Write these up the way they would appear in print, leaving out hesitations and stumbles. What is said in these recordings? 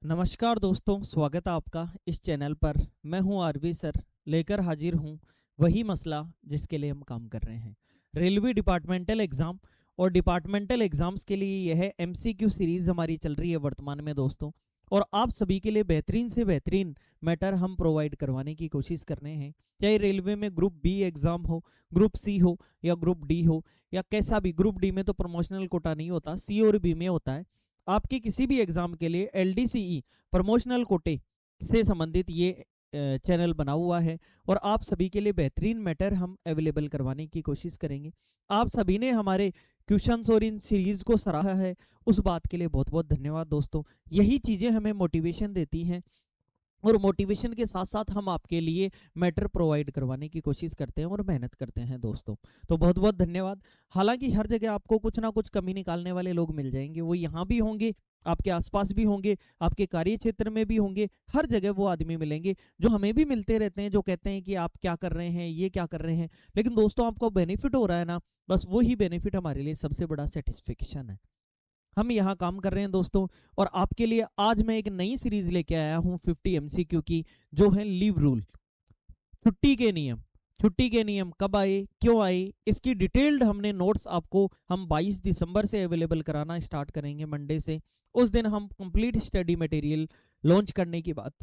नमस्कार दोस्तों, स्वागत है आपका इस चैनल पर। मैं हूं आरवी सर, लेकर हाजिर हूं वही मसला जिसके लिए हम काम कर रहे हैं, रेलवे डिपार्टमेंटल एग्ज़ाम। और डिपार्टमेंटल एग्ज़ाम्स के लिए यह एमसीक्यू सीरीज़ हमारी चल रही है वर्तमान में दोस्तों। और आप सभी के लिए बेहतरीन से बेहतरीन मैटर हम प्रोवाइड करवाने की कोशिश कर रहे हैं। चाहे रेलवे में ग्रुप बी एग्ज़ाम हो, ग्रुप सी हो या ग्रुप डी हो, या कैसा भी। ग्रुप डी में तो प्रमोशनल कोटा नहीं होता, सी और बी में होता है। आपके किसी भी एग्जाम के लिए एलडीसीई प्रमोशनल कोटे से संबंधित ये चैनल बना हुआ है, और आप सभी के लिए बेहतरीन मैटर हम अवेलेबल करवाने की कोशिश करेंगे। आप सभी ने हमारे क्वेश्चंस और इन सीरीज को सराहा है, उस बात के लिए बहुत बहुत धन्यवाद दोस्तों। यही चीज़ें हमें मोटिवेशन देती हैं, और मोटिवेशन के साथ साथ हम आपके लिए मैटर प्रोवाइड करवाने की कोशिश करते हैं और मेहनत करते हैं दोस्तों। तो बहुत बहुत धन्यवाद। हालांकि हर जगह आपको कुछ ना कुछ कमी निकालने वाले लोग मिल जाएंगे, वो यहाँ भी होंगे, आपके आसपास भी होंगे, आपके कार्य क्षेत्र में भी होंगे। हर जगह वो आदमी मिलेंगे जो हमें भी मिलते रहते हैं, जो कहते हैं कि आप क्या कर रहे हैं, ये क्या कर रहे हैं। लेकिन दोस्तों, आपको बेनिफिट हो रहा है ना, बस वही बेनिफिट हमारे लिए सबसे बड़ा सेटिस्फेक्शन है। हम यहाँ काम कर रहे हैं दोस्तों, और आपके लिए आज मैं एक नई सीरीज लेके आया हूँ 50 एमसीक्यू की, जो है लीव रूल, छुट्टी के नियम। छुट्टी के नियम कब आए, क्यों आए, इसकी डिटेल्ड हमने नोट्स आपको हम 22 दिसंबर से अवेलेबल कराना स्टार्ट करेंगे, मंडे से। उस दिन हम कंप्लीट स्टडी मटेरियल लॉन्च करने की बात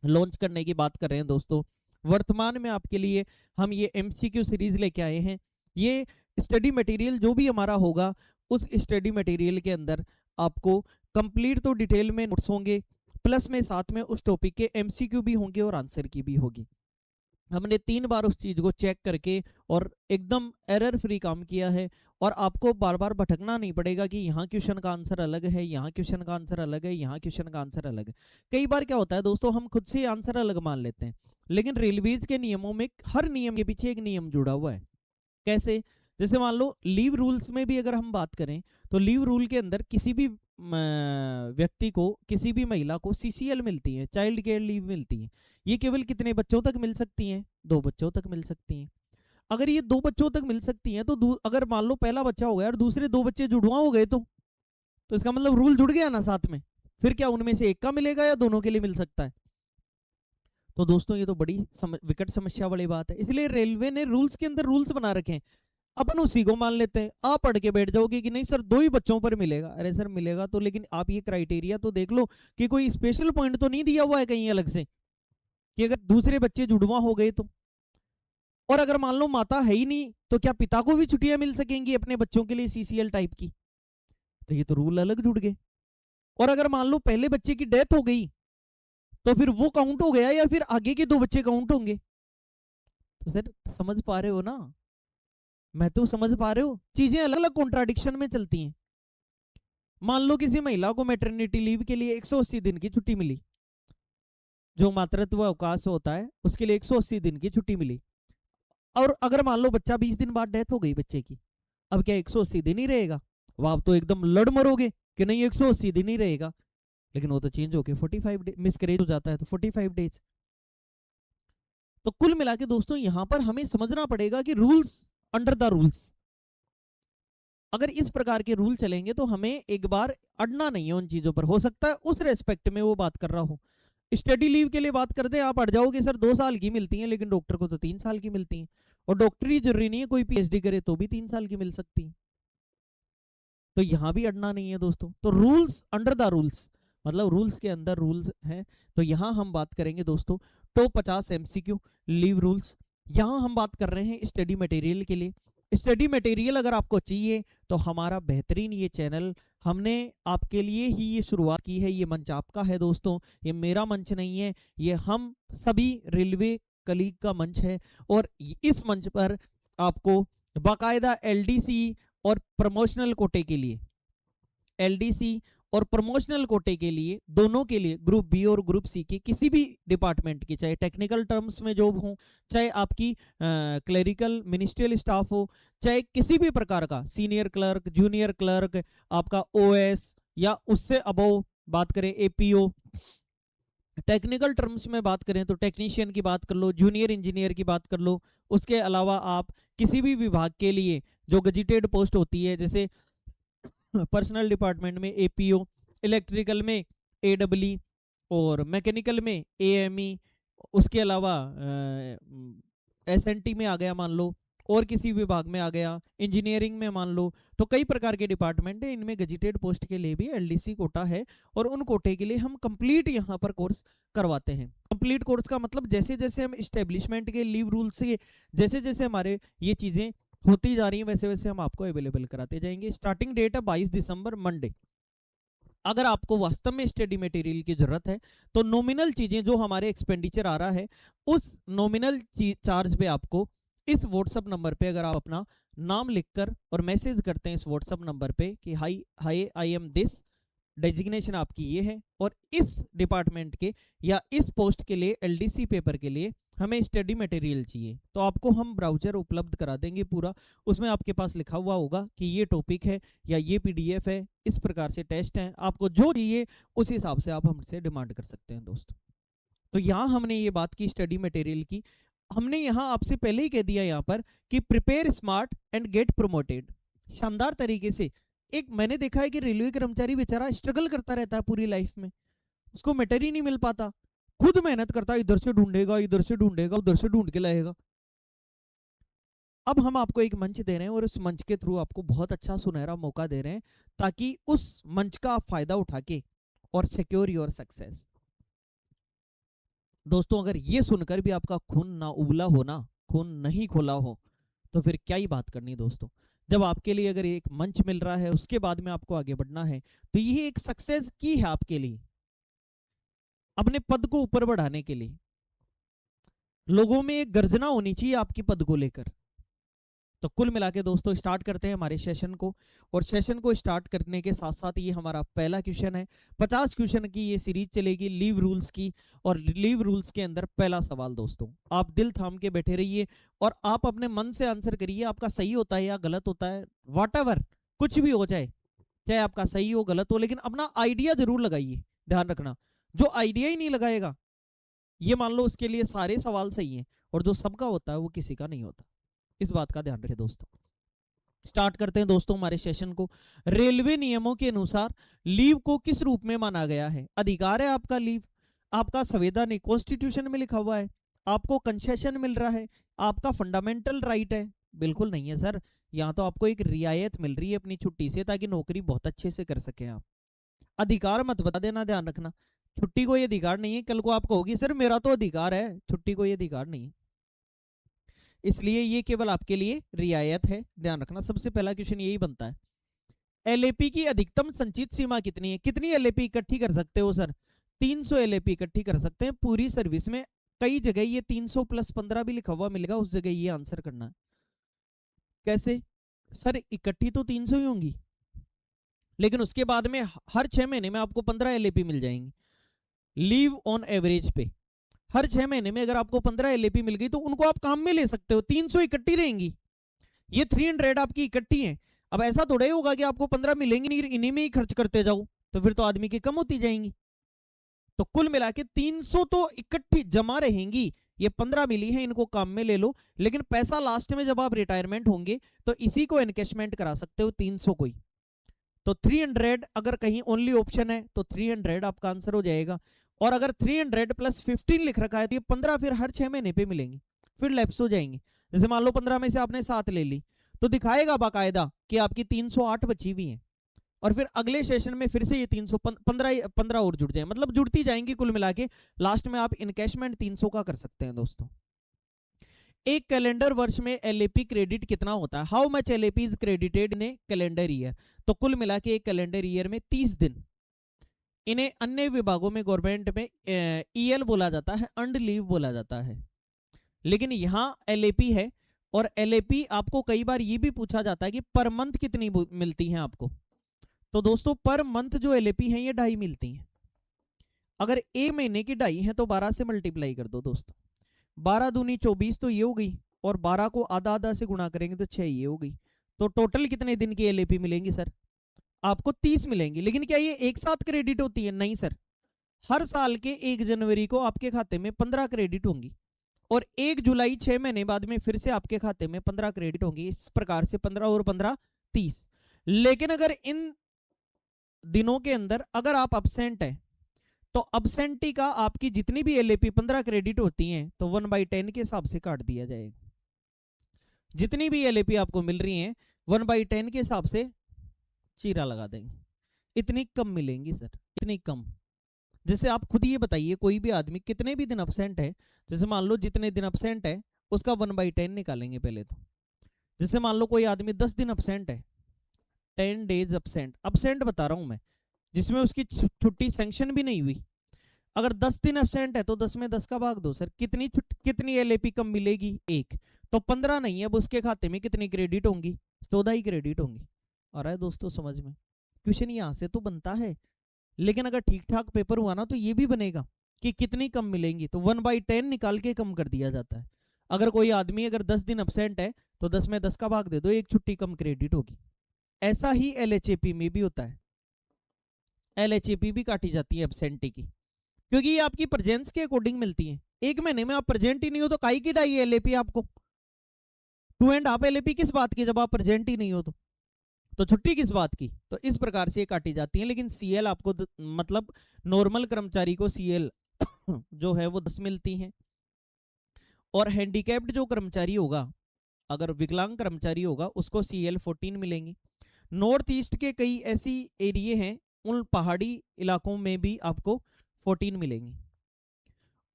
लॉन्च करने की बात कर रहे हैं दोस्तों। वर्तमान में आपके लिए हम ये एमसीक्यू सीरीज लेके आए हैं। ये स्टडी मटेरियल जो भी हमारा होगा, उस स्टडी मटेरियल के अंदर आपको कंप्लीट तो डिटेल में नोट्स होंगे, प्लस में साथ में उस टॉपिक के एमसीक्यू भी होंगे और आंसर की भी होगी। हमने 3 बार उस चीज को चेक करके और एकदम एरर फ्री काम किया है, और आपको बार बार भटकना नहीं पड़ेगा कि यहाँ क्वेश्चन का आंसर अलग है, यहाँ क्वेश्चन का आंसर अलग है, यहाँ क्वेश्चन का आंसर अलग है। कई बार क्या होता है दोस्तों, हम खुद से आंसर अलग मान लेते हैं, लेकिन रेलवेज के नियमों में हर नियम के पीछे एक नियम जुड़ा हुआ है। कैसे? जैसे मान लो लीव रूल्स में भी अगर हम बात करें, तो लीव रूल के अंदर किसी भी व्यक्ति को, किसी भी महिला को सीसीएल मिलती है, चाइल्ड केयर लीव मिलती है। ये केवल कितने बच्चों तक मिल सकती हैं? 2 बच्चों तक मिल सकती हैं। अगर ये 2 बच्चों तक मिल सकती हैं, तो अगर मान लो पहला बच्चा हो गया और दूसरे 2 बच्चे जुड़वा हो गए, तो इसका मतलब रूल जुड़ गया ना साथ में। फिर क्या उनमें से एक का मिलेगा या दोनों के लिए मिल सकता है? तो दोस्तों, ये तो बड़ी विकट समस्या वाली बात है। इसलिए रेलवे ने रूल्स के अंदर रूल्स बना रखे हैं। अपन उसी को मान लेते हैं। आप पढ़ के बैठ जाओगे कि नहीं सर 2 ही बच्चों पर मिलेगा। अरे सर मिलेगा तो, लेकिन आप ये क्राइटेरिया तो देख लो कि कोई स्पेशल पॉइंट तो नहीं दिया हुआ है कहीं अलग से, कि अगर दूसरे बच्चे जुड़वा हो गए तो। और अगर मान लो माता है ही नहीं, तो क्या पिता को भी छुट्टियां मिल सकेंगी अपने बच्चों के लिए सीसीएल टाइप की? तो ये तो रूल अलग जुड़ गए। और अगर मान लो पहले बच्चे की डेथ हो गई, तो फिर वो काउंट हो गया या फिर आगे के 2 बच्चे काउंट होंगे? तो सर समझ पा रहे हो ना, मैं तो समझ पा रहे हो, चीजें अलग अलग कॉन्ट्राडिक्शन में चलती हैं। मान लो किसी महिला को मैटरनिटी लीव के लिए 180 दिन की छुट्टी मिली, जो मातृत्व अवकाश होता है उसके लिए 180 दिन की छुट्टी मिली। और अगर मान लो बच्चा 20 दिन बाद डेथ हो गई बच्चे की, अब क्या 180 दिन ही रहेगा? वह आप तो एकदम लड़ मरोगे कि नहीं 180 दिन ही रहेगा। लेकिन वो तो चेंज होके 45 डे मिसकरेज हो जाता है, तो 45 डेज। तो कुल मिला के दोस्तों, यहां पर हमें समझना पड़ेगा कि रूल्स अंडर द रूल्स। अगर इस प्रकार के रूल चलेंगे तो हमें एक बार अड़ना नहीं है उन चीजों पर। हो सकता है उस रेस्पेक्ट में वो बात कर रहा हो। स्टडी लीव के लिए बात करते हैं, आप अड़ जाओगे सर 2 साल की मिलती है, लेकिन डॉक्टर को तो 3 साल की मिलती है। और डॉक्टरी जरूरी नहीं है कोई पीएचडी करे तो भी 3 साल की मिल सकती है। तो यहां भी अड़ना नहीं है दोस्तों। तो रूल्स अंडर द रूल्स, मतलब रूल्स के अंदर रूल्स हैं। तो यहां हम बात करेंगे दोस्तों टॉप 50 एमसीक्यू लीव रूल्स। यहां हम बात कर रहे हैं स्टडी मटेरियल के लिए। स्टडी मटेरियल अगर आपको चाहिए तो हमारा बेहतरीन ये चैनल, हमने आपके लिए ही ये शुरुआत की है। ये मंच आपका है दोस्तों, ये मेरा मंच नहीं है, ये हम सभी रेलवे कलीग का मंच है। और इस मंच पर आपको बाकायदा एलडीसी और प्रमोशनल कोटे के लिए, एलडीसी और प्रमोशनल कोटे के लिए, दोनों के लिए, ग्रुप बी और ग्रुप सी के किसी भी डिपार्टमेंट की, चाहे टेक्निकल टर्म्स में जॉब हो, चाहे आपकी क्लरिकल मिनिस्ट्रियल स्टाफ हो, चाहे किसी भी प्रकार का सीनियर क्लर्क, जूनियर क्लर्क, आपका ओएस या उससे अबव बात करें एपीओ, टेक्निकल टर्म्स में बात करें तो टेक्नीशियन की बात कर लो, जूनियर इंजीनियर की बात कर लो। उसके अलावा आप किसी भी विभाग के लिए जो गजिटेड पोस्ट होती है, जैसे पर्सनल डिपार्टमेंट में एपीओ, इलेक्ट्रिकल में AEE और मैकेनिकल में AME, उसके अलावा SNT में आ गया मान लो, और किसी विभाग में आ गया, इंजीनियरिंग में मान लो। तो कई प्रकार के डिपार्टमेंट है, इनमें गजेटेड पोस्ट के लिए भी LDC कोटा है, और उन कोटे के लिए हम कंप्लीट यहाँ पर कोर्स करवाते हैं। कंप्लीट कोर्स का मतलब जैसे जैसे हम इस्टेब्लिशमेंट के लीव रूल्स से जैसे जैसे हमारे ये चीज़ें होती जा रही हैं वैसे वैसे हम आपको अवेलेबल कराते जाएंगे। स्टार्टिंग डेट है 22 दिसंबर मंडे। अगर आपको वास्तव में स्टडी मटेरियल की जरूरत है तो नॉमिनल चीजें जो हमारे एक्सपेंडिचर आ रहा है उस नॉमिनल चार्ज पे आपको इस व्हाट्सएप नंबर पे अगर आप अपना नाम लिखकर और मैसेज करते हैं इस व्हाट्सएप नंबर पे कि high high I am this, designation आपकी ये है और इस डिपार्टमेंट के या इस पोस्ट के लिए LDC पेपर के लिए हमें स्टडी मटेरियल चाहिए, तो आपको हम ब्राउजर उपलब्ध करा देंगे पूरा। उसमें आपके पास लिखा हुआ होगा कि ये टॉपिक है या ये PDF है, इस प्रकार से टेस्ट हैं, आपको जो चाहिए उस हिसाब से आप हमसे डिमांड कर सकते हैं दोस्तों। तो यहाँ हमने ये बात की स्टडी मटेरियल की, हमने यहाँ आपसे पहले ही कह दिया यहाँ पर कि prepare smart and get promoted. शानदार तरीके से एक मैंने देखा है कि रेलवे कर्मचारी बेचारा स्ट्रगल करता रहता है पूरी लाइफ में, उसको मैटर ही नहीं मिल पाता, खुद मेहनत करता है, इधर से ढूंढेगा उधर से ढूंढ के लाएगा। अब हम आपको एक मंच दे रहे हैं और उस मंच के थ्रू आपको बहुत अच्छा सुनहरा मौका दे रहे हैं ताकि उस मंच का आप फायदा उठा के और सिक्योर योर सक्सेस। दोस्तों अगर ये सुनकर भी आपका खून ना उबला हो ना, खून नहीं खोला हो, तो फिर क्या ही बात करनी दोस्तों। जब आपके लिए अगर एक मंच मिल रहा है उसके बाद में आपको आगे बढ़ना है तो ये एक सक्सेस की है आपके लिए, अपने पद को ऊपर बढ़ाने के लिए। लोगों में एक गर्जना होनी चाहिए आपकी पद को लेकर। तो कुल मिला के दोस्तों स्टार्ट करते हैं हमारे सेशन को, और सेशन को स्टार्ट करने के साथ साथ ये हमारा पहला क्वेश्चन है। 50 क्वेश्चन की ये सीरीज चलेगी लीव रूल्स की, और लीव रूल्स के अंदर पहला सवाल दोस्तों आप दिल थाम के बैठे रहिए और आप अपने मन से आंसर करिए। आपका सही होता है या गलत होता है, व्हाटएवर कुछ भी हो जाए, चाहे आपका सही हो गलत हो, लेकिन अपना आइडिया जरूर लगाइए। ध्यान रखना, जो आइडिया ही नहीं लगाएगा ये मान लो उसके लिए सारे सवाल सही हैं, और जो सबका होता है वो किसी का नहीं होता। इस बात का ध्यान रखें दोस्तों। स्टार्ट करते हैं दोस्तों हमारे सेशन को। रेलवे नियमों के अनुसार लीव को किस रूप में माना गया है? अधिकार है आपका लीव, आपका संवैधानिक कॉन्स्टिट्यूशन में लिखा हुआ है, आपको कंसेशन मिल रहा है, आपका फंडामेंटल राइट है? बिल्कुल नहीं है सर, यहाँ तो आपको एक रियायत मिल रही है अपनी छुट्टी से ताकि नौकरी बहुत अच्छे से कर सके आप। अधिकार मत बता देना, ध्यान रखना, छुट्टी कोई अधिकार नहीं है। कल को आप कहोगी सर मेरा तो अधिकार है, छुट्टी कोई अधिकार नहीं है, इसलिए ये केवल आपके लिए रियायत है, ध्यान रखना। सबसे पहला क्वेश्चन यही बनता है, LAP की अधिकतम संचित सीमा कितनी है? कितनी LAP इकट्ठी कर सकते हो सर? 300 LAP इकट्ठी कर सकते हैं पूरी सर्विस में। कई जगह ये 300 + 15 भी लिखा हुआ मिलेगा, उस जगह ये आंसर करना है। कैसे सर? इकट्ठी तो 300 ही होंगी, लेकिन उसके बाद में हर 6 महीने में आपको 15 LAP मिल जाएंगी लीव ऑन एवरेज पे। हर 6 महीने में अगर आपको 15 LAP मिल गई तो उनको आप काम में ले सकते हो, 300 इकट्ठी रहेंगी, ये 300 आपकी इकट्ठी है। अब ऐसा थोड़ा ही होगा कि आपको 15 मिलेंगी नहीं, इन्हीं में ही खर्च करते जाओ, तो फिर तो आदमी की कम होती जाएंगी। तो कुल मिला के 300 तो इकट्ठी जमा रहेंगी, ये 15 मिली है, इनको काम में ले लो, लेकिन पैसा लास्ट में जब आप रिटायरमेंट होंगे तो इसी को एनकेशमेंट करा सकते हो, 300 को ही। तो 300 अगर कहीं ओनली ऑप्शन है तो 300 आपका आंसर हो जाएगा। और अगर 300 + 15 लिख रखा है तो ये 15 फिर हर 6 महीने पे मिलेंगे, फिर लैप्स हो जाएंगे। जैसे मान लो 15 में से आपने 7 ले ली तो दिखाएगा बाकायदा कि आपकी 308 बची हुई है, और फिर अगले सेशन में फिर से ये 315 और जुड़ जाए, मतलब जुड़ती जाएंगी। कुल मिला के लास्ट में आप इनकैशमेंट 300 का कर सकते हैं दोस्तों। एक कैलेंडर वर्ष में LAP क्रेडिट कितना होता है? How much LAP is credited in A calendar year? तो कुल मिला के एक कैलेंडर ईयर में 30 दिन। इन्हें अन्य विभागों में गवर्नमेंट में EL बोला जाता है, अर्न्ड लीव बोला जाता है, लेकिन यहाँ LAP है। और LAP आपको कई बार ये भी पूछा जाता है कि पर मंथ कितनी मिलती है आपको? तो दोस्तों पर मंथ जो LAP है ये 2.5 मिलती है। अगर एक महीने की 2.5 है तो 12 से मल्टीप्लाई कर दो दोस्तों, 12 दूनी 24 तो ये हो गई, और 12 को आधा आधा से गुणा करेंगे तो 6 ये हो गई। तो टोटल कितने दिन की LAP मिलेंगी सर? आपको 30 मिलेंगी। लेकिन क्या ये एक साथ क्रेडिट होती है? नहीं सर, हर साल के 1 जनवरी को आपके खाते में 15 क्रेडिट होंगी, और 1 जुलाई 6 महीने बाद में फिर से आपके खाते में 15 क्रेडिट होंगी। इस प्रकार से 15 और 15 30। लेकिन अगर इन दिनों के अंदर अगर आप अब्सेंट है तो अब्सेंटी का आपकी जितनी भी एलएपी 15 क्रेडिट होती हैं तो 1/10 के हिसाब से काट दिया जाएगा। जितनी भी एलएपी आपको मिल रही हैं 1/10 के हिसाब से चीरा लगा देंगे। इतनी कम मिलेंगी सर, इतनी कम। जैसे आप खुद ये बताइए, कोई भी आदमी कितने भी दिन अब्सेंट है, जैसे मान लो जितने दिन अब्सेंट है उसका 1/10 निकालेंगे पहले तो। जैसे मान लो कोई आदमी 10 दिन अब्सेंट है, 10 डेज अब्सेंट, अब्सेंट बता रहा हूं मैं, जिसमें उसकी छुट्टी सैंक्शन भी नहीं हुई। अगर 10 दिन अब्सेंट है तो 10 में 10 का भाग दो सर, कितनी एलएपी कम मिलेगी? एक। तो 15 नहीं है, अब उसके खाते में कितनी क्रेडिट होंगी? 14 ही क्रेडिट होंगी। आ रहा है दोस्तों समझ में? क्वेश्चन यहां से तो बनता है, लेकिन अगर ठीक ठाक पेपर हुआ ना तो ये भी बनेगा कि कितनी कम मिलेंगी, तो 1/10 निकाल के कम कर दिया जाता है। अगर कोई आदमी अगर 10 दिन अब्सेंट है तो 10 में 10 का भाग दे दो, एक छुट्टी कम क्रेडिट होगी। ऐसा ही एलएचएपी में भी होता है, एलएचएपी भी काटी जाती है एब्सेंटी की, क्योंकि ये आपकी प्रेजेंस के अकॉर्डिंग मिलती है। एक महीने में आप प्रेजेंट ही नहीं हो तो काई की डाई एलएपी आपको? 2.5 एलएपी किस बात की जब आप प्रेजेंट ही नहीं हो तो छुट्टी किस बात की? तो इस प्रकार से ये काटी जाती है। लेकिन सीएल आपको मतलब नॉर्मल कर्मचारी को सीएल जो है वो 10 मिलती हैं, और हैंडीकैप्ड जो कर्मचारी होगा, अगर विकलांग कर्मचारी होगा, उसको सीएल 14 मिलेंगी। नॉर्थ ईस्ट के कई ऐसी एरिए हैं, उन पहाड़ी इलाकों में भी आपको 14 मिलेंगी।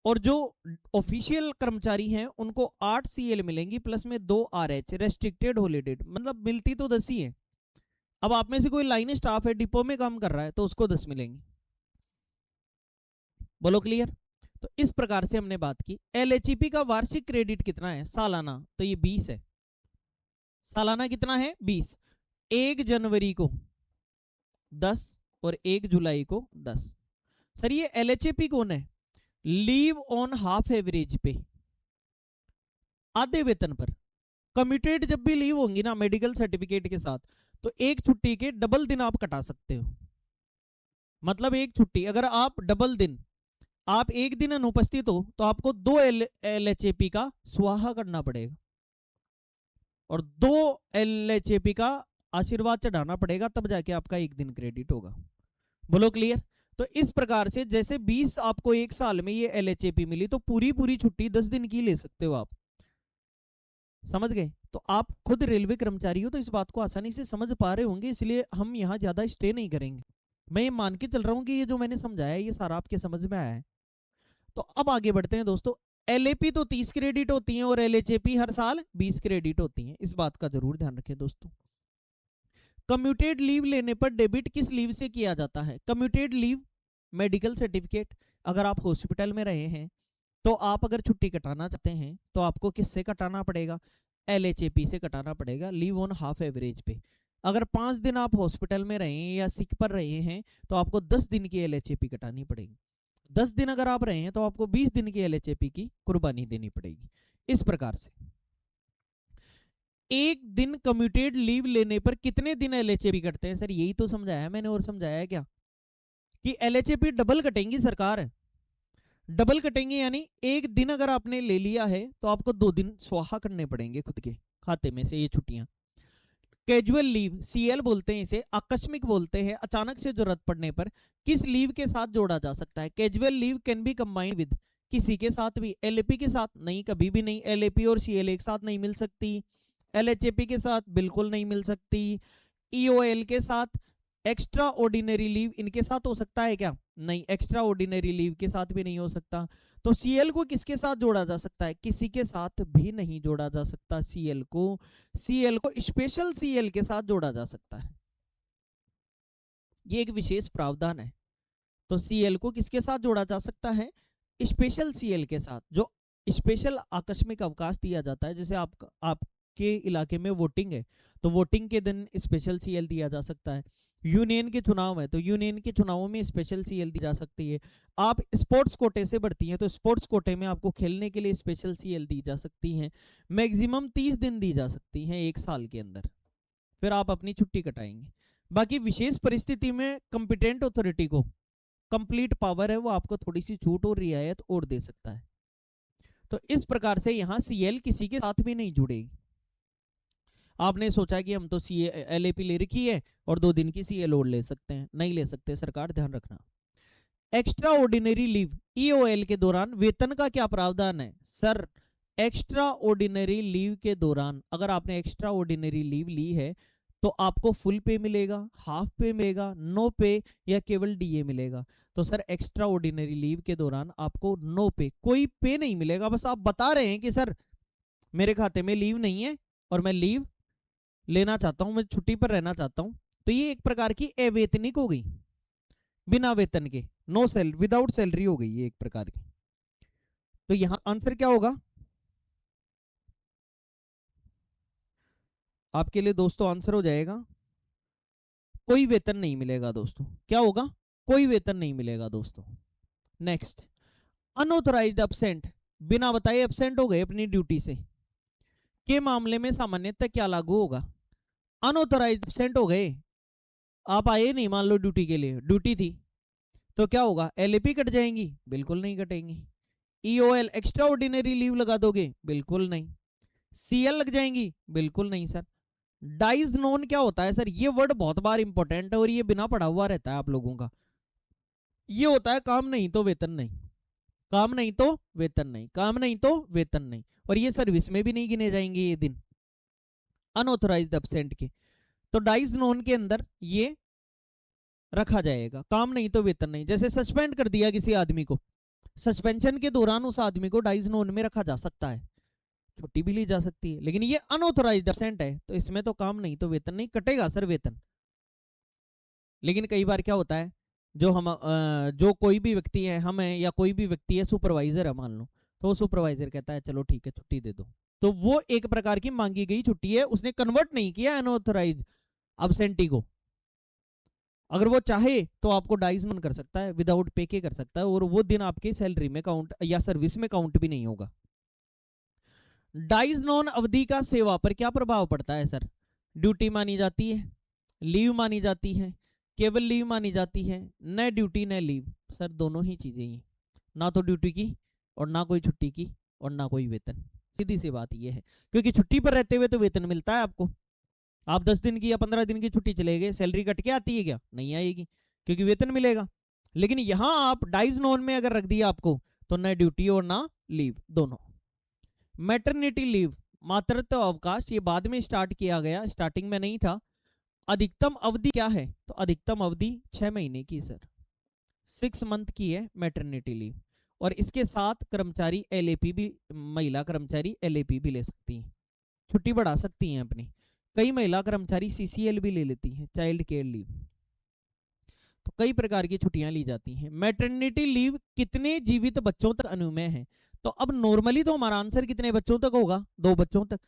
और जो ऑफिशियल कर्मचारी हैं उनको 8 सीएल मिलेंगी, प्लस में 2 आरएच रेस्ट्रिक्टेड हॉलीडे, मतलब मिलती तो 10 ही है। अब आप में से कोई लाइन स्टाफ है, डिपो में काम कर रहा है, तो उसको 10 मिलेंगी। बोलो क्लियर? तो इस प्रकार से हमने बात की। एलएचईपी का वार्षिक क्रेडिट कितना है सालाना? तो ये 20 है। सालाना कितना है? 20। 1 जनवरी को 10 और 1 जुलाई को 10। सर ये एलएचएपी कौन है? लीव ऑन हाफ एवरेज पे, आधे वेतन पर। कम्यूटेड जब भी लीव होंगी ना मेडिकल सर्टिफिकेट के साथ, तो एक छुट्टी के डबल दिन आप कटा सकते हो। मतलब एक छुट्टी अगर आप डबल दिन, आप एक दिन अनुपस्थित हो तो आपको 2 एलएचएपी का स्वाहा करना पड़ेगा और 2 एलएचएपी का आशीर्वाद चढ़ाना पड़ेगा, तब जाके आपका एक दिन क्रेडिट होगा। बोलो क्लियर? तो इस प्रकार से जैसे 20 आपको एक साल में ये एलएचएपी मिली, तो पूरी पूरी छुट्टी 10 दिन की ले सकते हो आप। समझ गए? तो आप खुद रेलवे कर्मचारी हो तो इस बात को आसानी से समझ पा रहे होंगे, इसलिए हम यहाँ ज्यादा स्टे नहीं करेंगे। मैं ये मान के चल रहा हूँ कि ये जो मैंने समझाया ये सारा आपके समझ में आया है। तो अब आगे बढ़ते हैं दोस्तों। एलएपी तो 30 क्रेडिट होती हैं और एलएचएपी हर साल 20 क्रेडिट होती हैं, इस बात का जरूर ध्यान रखें दोस्तों। कम्यूटेड लीव लेने पर डेबिट किस लीव से किया जाता है? Commuted leave, medical certificate. अगर आप हॉस्पिटल में रहे हैं तो आप अगर छुट्टी कटाना चाहते हैं तो आपको किससे कटाना पड़ेगा? एलएचएपी से कटाना पड़ेगा, लीव ऑन हाफ एवरेज पे। अगर 5 दिन आप हॉस्पिटल में रहे हैं या सिक पर रहे हैं तो आपको 10 दिन की एलएचएपी कटानी पड़ेगी। 10 दिन अगर आप रहे हैं तो आपको 20 दिन की एलएचएपी की कुर्बानी देनी पड़ेगी। इस प्रकार से एक दिन कम्यूटेड लीव लेने पर कितने दिन एलएचएपी कटते हैं? सर यही तो समझाया मैंने, और समझाया है क्या? कि एलएचएपी डबल कटेंगी सरकार, डबल कटेंगे, यानी एक दिन अगर आपने ले लिया है तो आपको 2 दिन स्वाहा करने पड़ेंगे खुद के खाते में से ये छुट्टियां। कैजुअल लीव, सीएल बोलते हैं इसे, आकस्मिक बोलते हैं, अचानक से जरूरत पड़ने पर किस लीव के साथ जोड़ा जा सकता है? Casual leave can B combined with, किसी के साथ भी, एलएपी के साथ नहीं, कभी भी नहीं। एलएपी और सीएल एक साथ नहीं मिल सकती, एलएचएपी के साथ बिल्कुल नहीं मिल सकती, ईओएल के साथ, एक्स्ट्रा ऑर्डिनरी लीव इनके साथ हो सकता है क्या? नहीं, एक्स्ट्रा ऑर्डिनरी लीव के साथ भी नहीं हो सकता। तो सीएल को किसके साथ जोड़ा जा सकता है? किसी के साथ भी नहीं जोड़ा जा सकता सीएल को स्पेशल सीएल के साथ जोड़ा जा सकता है, ये एक विशेष प्रावधान है। तो सीएल को किसके साथ जोड़ा जा सकता है? स्पेशल सीएल के साथ, जो स्पेशल आकस्मिक अवकाश दिया जाता है। जैसे आपके इलाके में वोटिंग है तो वोटिंग के दिन स्पेशल सीएल दिया जा सकता है। यूनियन के चुनाव है तो यूनियन के चुनावों में स्पेशल सीएल दी जा सकती है। आप स्पोर्ट्स कोटे से बढ़ती हैं तो स्पोर्ट्स कोटे में आपको खेलने के लिए स्पेशल सीएल दी जा सकती हैं। मैक्सिमम 30 दिन दी जा सकती हैं एक साल के अंदर, फिर आप अपनी छुट्टी कटाएंगे। बाकी विशेष परिस्थिति में कंपिटेंट अथॉरिटी को कंप्लीट पावर है, वो आपको थोड़ी सी छूट और रियायत और दे सकता है। तो इस प्रकार से यहां सीएल किसी के साथ भी नहीं जुड़ेगी। आपने सोचा कि हम तो सी LAP ले रखी है और 2 दिन की CA लोड ले सकते हैं, नहीं ले सकते सरकार, ध्यान रखना। एक्स्ट्रा ऑर्डिनरी लीव EOL के दौरान वेतन का क्या प्रावधान है? सर एक्स्ट्रा ऑर्डिनरी लीव के दौरान अगर आपने एक्स्ट्रा ऑर्डिनरी लीव ली है तो आपको फुल पे मिलेगा, हाफ पे मिलेगा, नो पे या केवल DA मिलेगा? तो सर एक्स्ट्रा ऑर्डिनरी लीव के दौरान आपको नो पे, कोई पे नहीं मिलेगा। बस आप बता रहे हैं कि सर मेरे खाते में लीव नहीं है और मैं लीव लेना चाहता हूं, मैं छुट्टी पर रहना चाहता हूं, तो ये एक प्रकार की अवैतनिक हो गई, बिना वेतन के, नो सैलरी, विदाउट सैलरी हो गई ये एक प्रकार की। तो यहां आंसर क्या होगा आपके लिए दोस्तों? आंसर हो जाएगा कोई वेतन नहीं मिलेगा दोस्तों। क्या होगा? कोई वेतन नहीं मिलेगा दोस्तों। नेक्स्ट, अनऑथराइज्ड एब्सेंट, बिना बताए एब्सेंट हो गए अपनी ड्यूटी से के मामले में सामान्यतः क्या लागू होगा? अनऑथराइज्ड एब्सेंट हो गए, आप आए नहीं, मान लो ड्यूटी के लिए, ड्यूटी थी, तो क्या होगा? LAP कट जाएंगी? बिल्कुल नहीं कटेंगी। EOL एक्स्ट्रा ऑर्डिनरी लीव लगा दोगे? बिल्कुल नहीं। CL लग जाएंगी? बिल्कुल नहीं सर। डाइज नोन क्या होता है सर? ये वर्ड बहुत बार इंपॉर्टेंट है और ये बिना पढ़ा हुआ रहता है आप लोगों का। ये होता है काम नहीं तो वेतन नहीं, काम नहीं तो वेतन नहीं, काम नहीं तो वेतन नहीं, और ये सर्विस में भी नहीं गिने जाएंगे ये दिन अनऑथराइज्ड एब्सेंट के। तो डाइज नोन के अंदर ये रखा जाएगा, काम नहीं तो वेतन नहीं। जैसे सस्पेंड कर दिया किसी आदमी को, सस्पेंशन के दौरान उस आदमी को डाइज नोन में रखा जा सकता है, छुट्टी भी ली जा सकती है, लेकिन ये अनऑथराइज्ड एब्सेंट है तो इसमें तो काम नहीं तो वेतन नहीं, कटेगा सर वेतन। लेकिन कई बार क्या होता है, जो कोई भी व्यक्ति है, हम है या कोई भी व्यक्ति है, सुपरवाइजर है मान लो, तो सुपरवाइजर कहता है चलो ठीक है छुट्टी दे दो, तो वो एक प्रकार की मांगी गई छुट्टी है, उसने कन्वर्ट नहीं किया अनऑथराइज्ड अब्सेंटी को। अगर वो चाहे तो आपको डाइज नॉन कर सकता है, विदाउट पे के कर सकता है, और वो दिन आपके सैलरी में काउंट या सर्विस में काउंट भी नहीं होगा। डाइज नॉन अवधि का सेवा पर क्या प्रभाव पड़ता है सर? ड्यूटी मानी जाती है, लीव मानी जाती है, केवल लीव मानी जाती है, न ड्यूटी न लीव? सर दोनों ही चीजें ही, ना तो ड्यूटी की और ना कोई छुट्टी की और ना कोई वेतन। सीधी सी बात यह है, क्योंकि छुट्टी पर रहते हुए तो वेतन मिलता है आपको। आप 10 दिन की या 15 दिन की छुट्टी चले गए, सैलरी कट के आती है क्या? नहीं आएगी, क्योंकि वेतन मिलेगा। लेकिन यहां आप डाइज नॉन में अगर रख दिया आपको, तो ना ड्यूटी और ना लीव दोनों। मैटरनिटी लीव, मातृत्व अवकाश, ये बाद में स्टार्ट किया गया, स्टार्टिंग में नहीं था। अधिकतम अवधि क्या है? तो अधिकतम अवधि 6 महीने की सर, 6 मंथ की है मैटरनिटी लीव। और इसके साथ कर्मचारी LAP भी, महिला कर्मचारी LAP भी ले सकती हैं, छुट्टी बढ़ा सकती हैं अपनी। कई महिला कर्मचारी CCL भी ले लेती हैं, चाइल्ड केयर लीव। तो कई प्रकार की छुट्टियां ली जाती हैं। मैटरनिटी लीव कितने जीवित बच्चों तक अनुमेय है? तो अब नॉर्मली तो हमारा आंसर कितने बच्चों तक होगा? 2 बच्चों तक।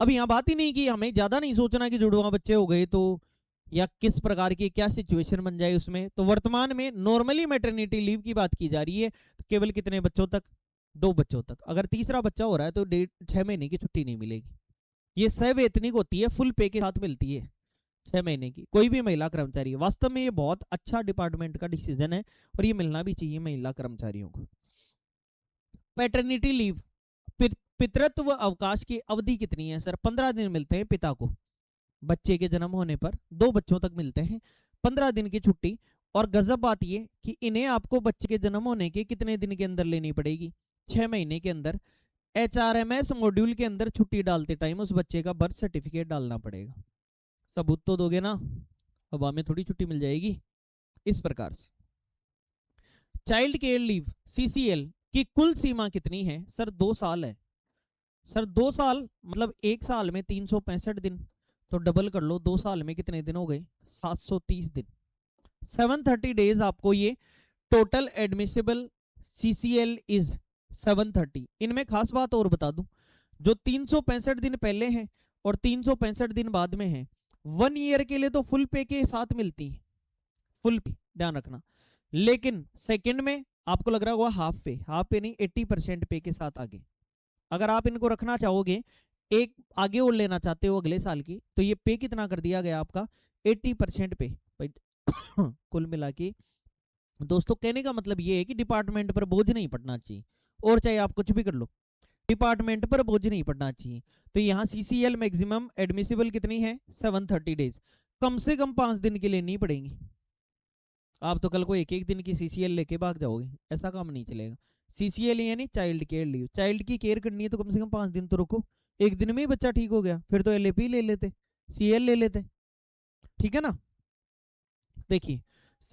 अब यहाँ बात ही नहीं कि हमें ज्यादा नहीं सोचना कि जुड़वा बच्चे हो गए तो, या किस प्रकार की क्या सिचुएशन बन जाए उसमें। तो वर्तमान में नॉर्मली मैटरनिटी लीव की बात की जा रही है, तो केवल कितने बच्चों तक? 2 बच्चों तक। अगर तीसरा बच्चा हो रहा है तो 6 महीने की छुट्टी नहीं मिलेगी, ये सवैतनिक होती है, फुल पे के साथ मिलती है 6 महीने की, कोई भी महिला कर्मचारी। वास्तव में ये बहुत अच्छा डिपार्टमेंट का डिसीजन है और ये मिलना भी चाहिए महिला कर्मचारियों को। पैटर्निटी लीव, पितृत्व अवकाश की अवधि कितनी है सर? 15 दिन मिलते हैं पिता को, बच्चे के जन्म होने पर 2 बच्चों तक मिलते हैं 15 दिन की छुट्टी। और गजब बात ये कि इन्हें आपको बच्चे के जन्म होने के कितने दिन के अंदर लेनी पड़ेगी? 6 महीने के अंदर। HRMS मॉड्यूल के अंदर छुट्टी डालते टाइम उस बच्चे का बर्थ सर्टिफिकेट डालना पड़ेगा। सबूत तो दोगे ना, अब हमें थोड़ी छुट्टी मिल जाएगी। इस प्रकार से चाइल्ड केयर लीव CCL की कुल सीमा कितनी है सर? 2 साल है सर। 2 साल मतलब 1 साल में 365 दिन, तो डबल कर लो, 2 साल में कितने दिन हो गए? 730 दिन। 730 डेज आपको ये टोटल एडमिसिबल CCL इज 730। इनमें खास बात और बता दूं, जो 365 दिन पहले हैं और 365 दिन बाद में है, 1 ईयर के लिए तो फुल पे के साथ मिलती है, फुल पे, ध्यान रखना। लेकिन सेकंड में आपको लग रहा होगा हाफ पे, हाफ पे नहीं, 80% पे के साथ आगे। अगर आप इनको रखना चाहोगे, एक आगे और लेना चाहते हो अगले साल की, तो ये पे कितना कर दिया गया आपका? 80% पे। कुल मिला के दोस्तों कहने का मतलब ये है कि डिपार्टमेंट पर बोझ नहीं पड़ना चाहिए, और चाहे आप कुछ भी कर लो, डिपार्टमेंट पर बोझ नहीं पड़ना चाहिए। तो यहाँ CCL मैक्सिमम एडमिसिबल कितनी है 730 डेज, कम से कम 5 दिन के लिए नहीं पड़ेंगी। आप तो कल को एक एक दिन की CCL लेके भाग जाओगे, ऐसा काम नहीं चलेगा। CCL यानी चाइल्ड केयर लीव, चाइल्ड की केयर करनी है तो कम से कम 5 दिन तो रुको। एक दिन में ही बच्चा ठीक हो गया फिर तो LAP ले लेते, CL ले लेते, ठीक है ना। देखिए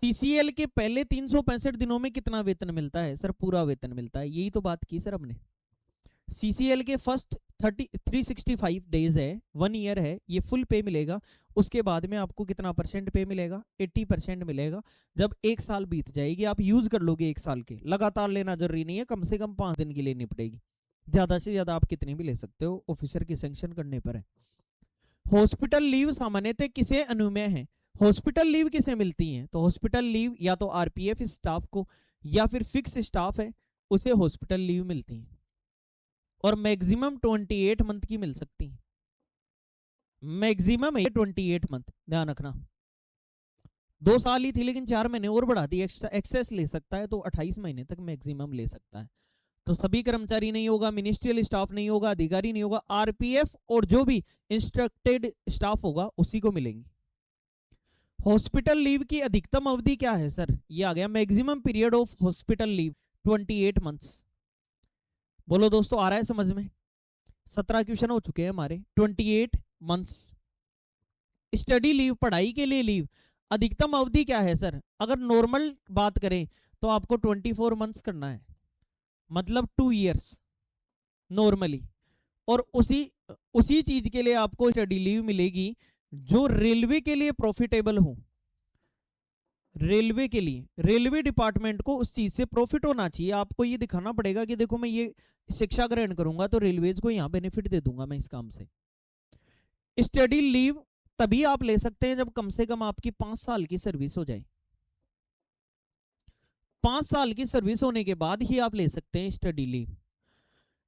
CCL के पहले 365 दिनों में कितना वेतन मिलता है सर, पूरा वेतन मिलता है, यही तो बात की सर हमने। CCL के फर्स्ट 365 डेज है, 1 ईयर है, ये फुल पे मिलेगा। उसके बाद में आपको कितना परसेंट पे मिलेगा, 80% मिलेगा। जब 1 साल बीत जाएगी आप यूज कर लोगे, 1 साल के लगातार लेना जरूरी नहीं है, कम से कम 5 दिन की लेनी पड़ेगी, ज्यादा से ज्यादा आप कितनी भी ले सकते हो, ऑफिसर की सैंक्शन करने पर है। हॉस्पिटल लीव सामान्यतः किसे अनुमेय है, हॉस्पिटल लीव किसे मिलती है, तो हॉस्पिटल लीव या तो RPF स्टाफ को या फिर फिक्स स्टाफ है उसे हॉस्पिटल लीव मिलती है, और मैक्सिमम 28 मंथ की मिल सकती है, मैक्सिमम है 28 मंथ, ध्यान रखना। 2 साल ही थी लेकिन 4 महीने और बढ़ा दी, एक्स्ट्रा एक्सेस ले सकता है तो 28 महीने तक मैक्सिमम ले सकता है। तो सभी कर्मचारी नहीं होगा, मिनिस्ट्रियल स्टाफ नहीं होगा, अधिकारी नहीं होगा, RPF और जो भी इंस्ट्रक्टेड स्टाफ होगा उसी को मिलेंगी। हॉस्पिटल लीव की अधिकतम अवधि क्या है सर, ये आ गया maximum period of hospital leave 28 months. बोलो दोस्तों आ रहा है समझ में, 17 क्वेश्चन हो चुके हैं हमारे। 28 मंथ्स। स्टडी लीव, पढ़ाई के लिए लीव, अधिकतम अवधि क्या है सर, अगर नॉर्मल बात करें तो आपको 24 मंथ्स करना है, मतलब 2 ईयर्स नॉर्मली। और उसी चीज के लिए आपको स्टडी लीव मिलेगी जो रेलवे के लिए प्रॉफिटेबल हो, रेलवे के लिए, रेलवे डिपार्टमेंट को उस चीज से प्रॉफिट होना चाहिए। आपको ये दिखाना पड़ेगा कि देखो मैं ये शिक्षा ग्रहण करूंगा तो रेलवेज को यहाँ बेनिफिट दे दूंगा मैं इस काम से। स्टडी लीव तभी आप ले सकते हैं जब कम से कम आपकी 5 साल की सर्विस हो जाए, 5 साल की सर्विस होने के बाद ही आप ले सकते हैं स्टडी लीव।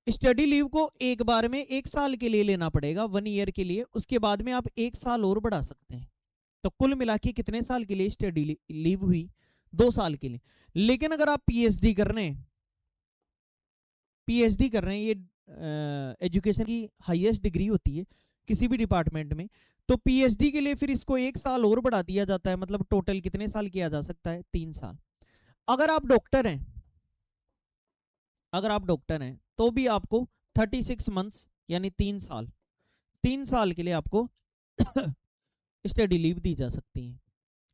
स्टडी लीव को एक बार में 1 साल के लिए लेना पड़ेगा, 1 ईयर के लिए, उसके बाद में आप 1 साल और बढ़ा सकते हैं। तो कुल मिला के कितने साल के लिए स्टडी लीव हुई, 2 साल के लिए। लेकिन अगर आप PhD कर रहे हैं, PhD कर रहे हैं, ये एजुकेशन की हाईएस्ट डिग्री होती है किसी भी डिपार्टमेंट में, तो PhD के लिए फिर इसको 1 साल और बढ़ा दिया जाता है, मतलब टोटल कितने साल किया जा सकता है, 3 साल। अगर आप डॉक्टर हैं, अगर आप डॉक्टर हैं तो भी आपको 36 मंथ्स यानी 3 साल, 3 साल के लिए आपको स्टडी लीव दी जा सकती है।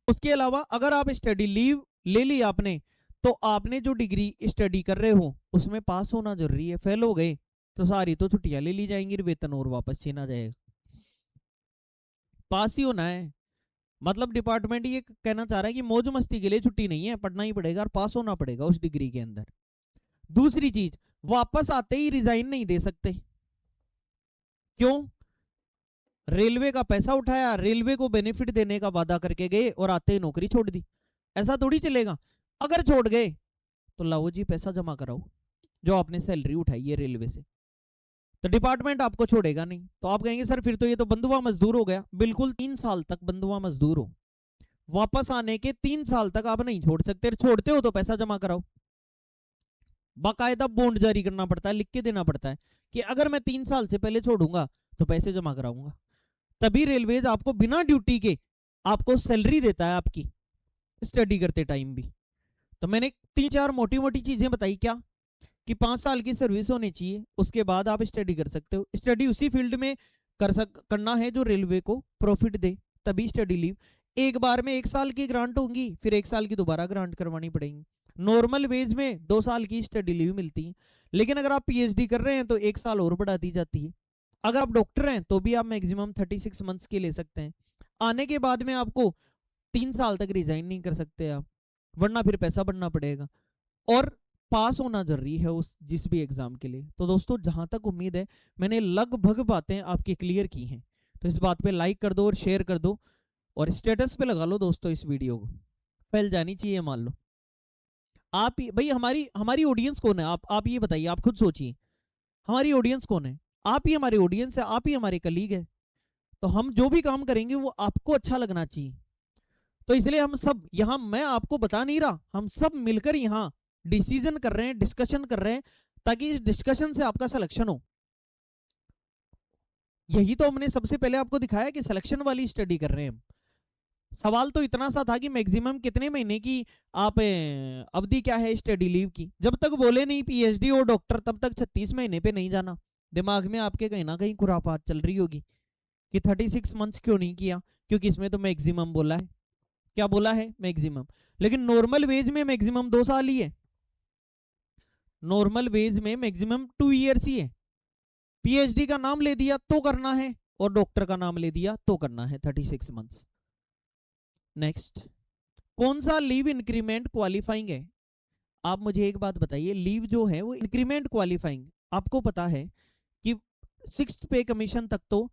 उसके अलावा अगर आप स्टडी लीव ले ली आपने, तो आपने जो डिग्री स्टडी कर रहे हो उसमें पास होना जरूरी है, फेल हो गए तो सारी तो छुट्टियां ले ली जाएंगी, वेतन और वापस छीना जाएगा, पास ही होना है। मतलब डिपार्टमेंट ये कहना चाह रहा है कि मौज मस्ती के लिए छुट्टी नहीं है, पढ़ना ही पड़ेगा और पास होना पड़ेगा उस डिग्री के अंदर। दूसरी चीज, वापस आते ही रिजाइन नहीं दे सकते, क्यों, रेलवे का पैसा उठाया, रेलवे को बेनिफिट देने का वादा करके गए और आते ही नौकरी छोड़ दी, ऐसा थोड़ी चलेगा। अगर छोड़ गए तो लाओ जी पैसा जमा कराओ जो आपने सैलरी उठाई है रेलवे से, तो डिपार्टमेंट आपको छोड़ेगा नहीं। तो आप कहेंगे सर फिर तो ये तो बंधुआ मजदूर हो गया, बिल्कुल 3 साल तक बंधुआ मजदूर हो, वापस आने के 3 साल तक आप नहीं छोड़ सकते, छोड़ते हो तो पैसा जमा कराओ, बाकायदा बॉन्ड जारी करना पड़ता है, लिख के देना पड़ता है कि अगर मैं 3 साल से पहले छोड़ूंगा तो पैसे जमा कराऊंगा, तभी रेलवेज आपको बिना ड्यूटी के आपको सैलरी देता है आपकी स्टडी करते टाइम भी। तो मैंने 3-4 मोटी मोटी चीजें बताई, क्या कि 5 साल की सर्विस होनी चाहिए, उसके बाद आप स्टडी कर सकते हो, स्टडी उसी फील्ड में करना है जो रेलवे को प्रॉफिट दे, तभी स्टडी लीव। एक बार में 1 साल की ग्रांट होंगी, फिर 1 साल की दोबारा ग्रांट करवानी पड़ेगी। नॉर्मल वेज में 2 साल की स्टडी लीव मिलती है, लेकिन अगर आप PhD कर रहे हैं तो 1 साल और बढ़ा दी जाती है। अगर आप डॉक्टर हैं तो भी आप मैक्सिमम 36 मंथ्स की ले सकते हैं। आने के बाद में आपको 3 साल तक रिजाइन नहीं कर सकते आप, वरना फिर पैसा भरना पड़ेगा, और पास होना जरूरी है उस जिस भी एग्जाम के लिए। तो दोस्तों जहां तक उम्मीद है मैंने लगभग बातें आपकी क्लियर की हैं, तो इस बात पे लाइक कर दो और शेयर कर दो और स्टेटस पे लगा लो दोस्तों, इस वीडियो को फैल जानी चाहिए। मान लो आप भाई हमारी ऑडियंस कौन है, आप ये बताइए, आप खुद सोचिए हमारी ऑडियंस कौन है, आप ही हमारी ऑडियंस है, आप ही हमारे कलीग है, तो हम जो भी काम करेंगे वो आपको अच्छा लगना चाहिए। तो इसलिए हम सब यहाँ, मैं आपको बता नहीं रहा, हम सब मिलकर यहाँ डिसीजन कर रहे हैं, डिस्कशन कर रहे हैं, ताकि इस डिस्कशन से आपका सिलेक्शन हो। यही तो हमने सबसे पहले आपको दिखाया कि सिलेक्शन वाली स्टडी कर रहे हैं हम। सवाल तो इतना सा था कि मैक्सिमम कितने महीने की आप अवधि क्या है स्टडी लीव की। जब तक बोले नहीं पीएचडी और डॉक्टर तब तक 36 महीने पे नहीं जाना। दिमाग में आपके कहीं ना कहीं खुरापात चल रही होगी कि 36 मंथ्स क्यों नहीं किया, क्योंकि इसमें तो मैक्सिमम बोला है। क्या बोला है? मैक्सिमम। लेकिन नॉर्मल वेज में मैक्सिमम 2 साल ही है। नॉर्मल वेज में मैक्सिमम 2 ईयर्स ही है। पीएचडी का नाम ले दिया तो करना है, और डॉक्टर का नाम ले दिया तो करना है 36 मंथ्स। नेक्स्ट, कौन सा लीव इंक्रीमेंट क्वालिफाइंग है? आप मुझे एक बात बताइए, लीव जो है वो इंक्रीमेंट क्वालिफाइंग, आपको पता है कि 6th पे कमीशन तक तो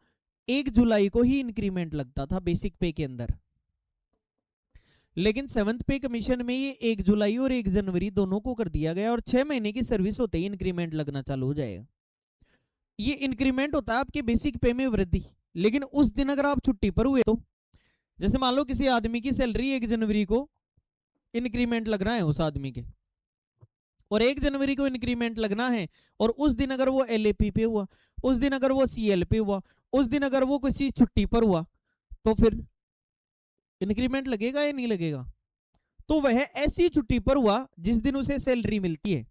1 जुलाई को ही इंक्रीमेंट लगता था बेसिक पे के अंदर, लेकिन 7th पे कमीशन में ये 1 जुलाई और 1 जनवरी दोनों को कर दिया गया, और 6 महीने की सर्विस होते ही इंक्रीमेंट लगना चालू हो जाएगा। ये इंक्रीमेंट होता है आपके बेसिक पे में वृद्धि, लेकिन उस दिन अगर आप छुट्टी पर हुए तो, जैसे मान लो किसी आदमी की सैलरी 1 जनवरी को इंक्रीमेंट लगना है उस आदमी के, और 1 जनवरी को इंक्रीमेंट लगना है, और उस दिन अगर वो एलएपी पे हुआ, उस दिन अगर वो सीएल पे हुआ, उस दिन अगर वो किसी छुट्टी पर हुआ, तो फिर इंक्रीमेंट लगेगा या नहीं लगेगा? तो वह ऐसी छुट्टी पर हुआ जिस दिन उसे सैलरी मिलती है,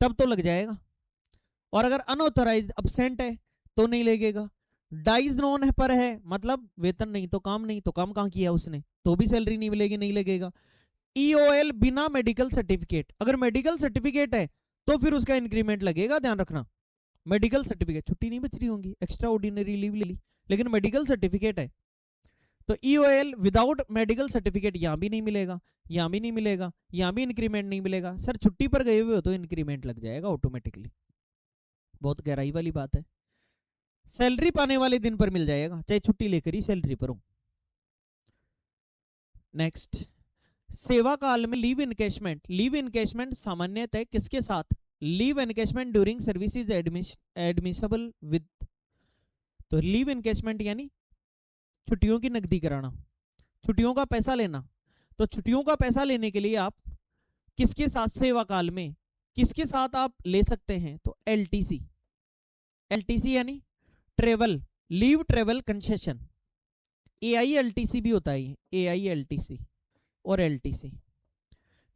तब तो लग जाएगा। और अगर अनऑथराइज अब्सेंट है तो नहीं लगेगा। डाइज नॉन पर है, मतलब वेतन नहीं तो काम नहीं, तो काम कहां किया उसने, तो भी सैलरी नहीं मिलेगी, नहीं लगेगा। ईओएल बिना मेडिकल सर्टिफिकेट, अगर मेडिकल सर्टिफिकेट है तो फिर उसका इंक्रीमेंट लगेगा, ध्यान रखना। मेडिकल सर्टिफिकेट, छुट्टी नहीं बच रही होंगी, एक्स्ट्रा ऑर्डिनरी लीव ले ली, लेकिन मेडिकल सर्टिफिकेट है, तो ईओएल विदाउट मेडिकल सर्टिफिकेट यहां भी नहीं मिलेगा, यहां भी नहीं मिलेगा, यहां भी इंक्रीमेंट नहीं मिलेगा। सर छुट्टी पर गए हुए हो तो इंक्रीमेंट लग जाएगा ऑटोमेटिकली। बहुत गहराई वाली बात है। सैलरी पाने वाले दिन पर मिल जाएगा, चाहे छुट्टी लेकर ही सैलरी पर हो। नेक्स्ट, सेवा काल में लीव इनकैशमेंट। लीव इनकैशमेंट सामान्यतः किसके साथ? Leave encashment during service is admissible with, तो लीव इनकैशमेंट यानी छुट्टियों की नकदी कराना, छुट्टियों का पैसा लेना। तो छुट्टियों का पैसा लेने के लिए आप किसके साथ सेवा काल में किसके साथ आप ले सकते हैं? तो एलटीसी। एलटीसी यानी ट्रेवल, लीव ट्रेवल कंसेशन। एआईएलटीसी भी होता है, एआईएलटीसी और एलटीसी,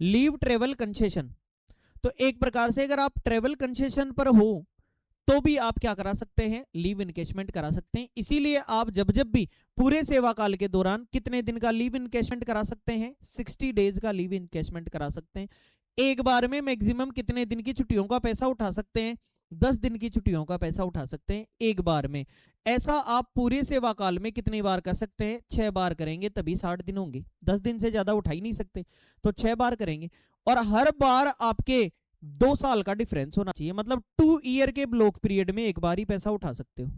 लीव ट्रेवल कंसेशन। तो एक प्रकार से अगर आप ट्रेवल कंसेशन पर हो तो भी आप क्या करा सकते हैं? लीव इनकैशमेंट करा सकते हैं। इसीलिए आप जब जब भी पूरे सेवा काल के दौरान कितने दिन का लीव इनकैशमेंट करा सकते हैं? 60 डेज का लीव इनकैशमेंट करा सकते हैं। एक बार में मैक्सिमम कितने दिन की छुट्टियों का पैसा उठा सकते हैं? 10 दिन की छुट्टियों का पैसा उठा सकते हैं एक बार में। ऐसा आप पूरे सेवा काल में कितनी बार कर सकते हैं? 6 बार करेंगे तभी 60 दिन होंगे, 10 दिन से ज्यादा उठा ही नहीं सकते, तो 6 बार करेंगे। और हर बार आपके 2 साल का डिफरेंस होना चाहिए, मतलब 2 ईयर के ब्लॉक पीरियड में एक बार ही पैसा उठा सकते हो।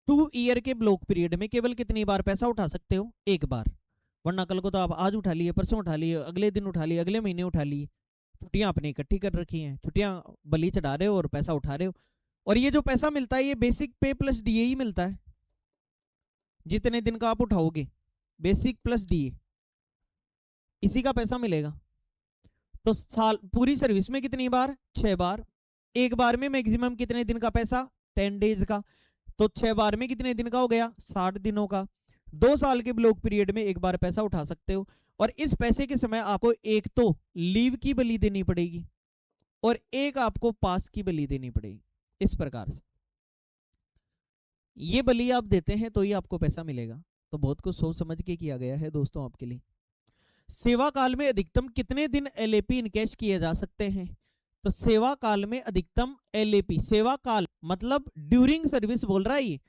2 ईयर के ब्लॉक पीरियड में केवल कितनी बार पैसा उठा सकते हो? एक बार। वरना कल को तो आप आज उठा लिए, परसों उठा लिए, अगले दिन उठा लिए, अगले महीने उठा लिए। छुट्टियां आपने इकट्ठी कर रखी हैं, छुट्टियां बलि चढ़ा रहे हो और पैसा उठा रहे हो। और ये जो पैसा मिलता है ये बेसिक पे प्लस डीए ही मिलता है। जितने दिन का आप उठाओगे बेसिक प्लस डीए, इसी का पैसा मिलेगा। तो साल पूरी सर्विस में कितनी बार? 6 बार। एक बार में मैक्सिमम कितने दिन का पैसा? 10 डेज का। तो 6 बार में कितने दिन का हो गया? 60 दिनों का। 2 साल के ब्लॉक पीरियड में एक बार पैसा उठा सकते हो। और इस पैसे के समय आपको एक तो लीव की बलि देनी पड़ेगी और एक आपको पास की बलि देनी पड़ेगी। इस प्रकार से ये बलि आप देते हैं तो ही आपको पैसा मिलेगा। तो बहुत कुछ सोच समझ के किया गया है दोस्तों आपके लिए। सेवा काल में अधिकतम कितने दिन एलएपी इनकैश किए जा सकते हैं? तो सेवा काल में अधिकतम एलएपी, सेवा काल मतलब ड्यूरिंग सर्विस बोल रहा है।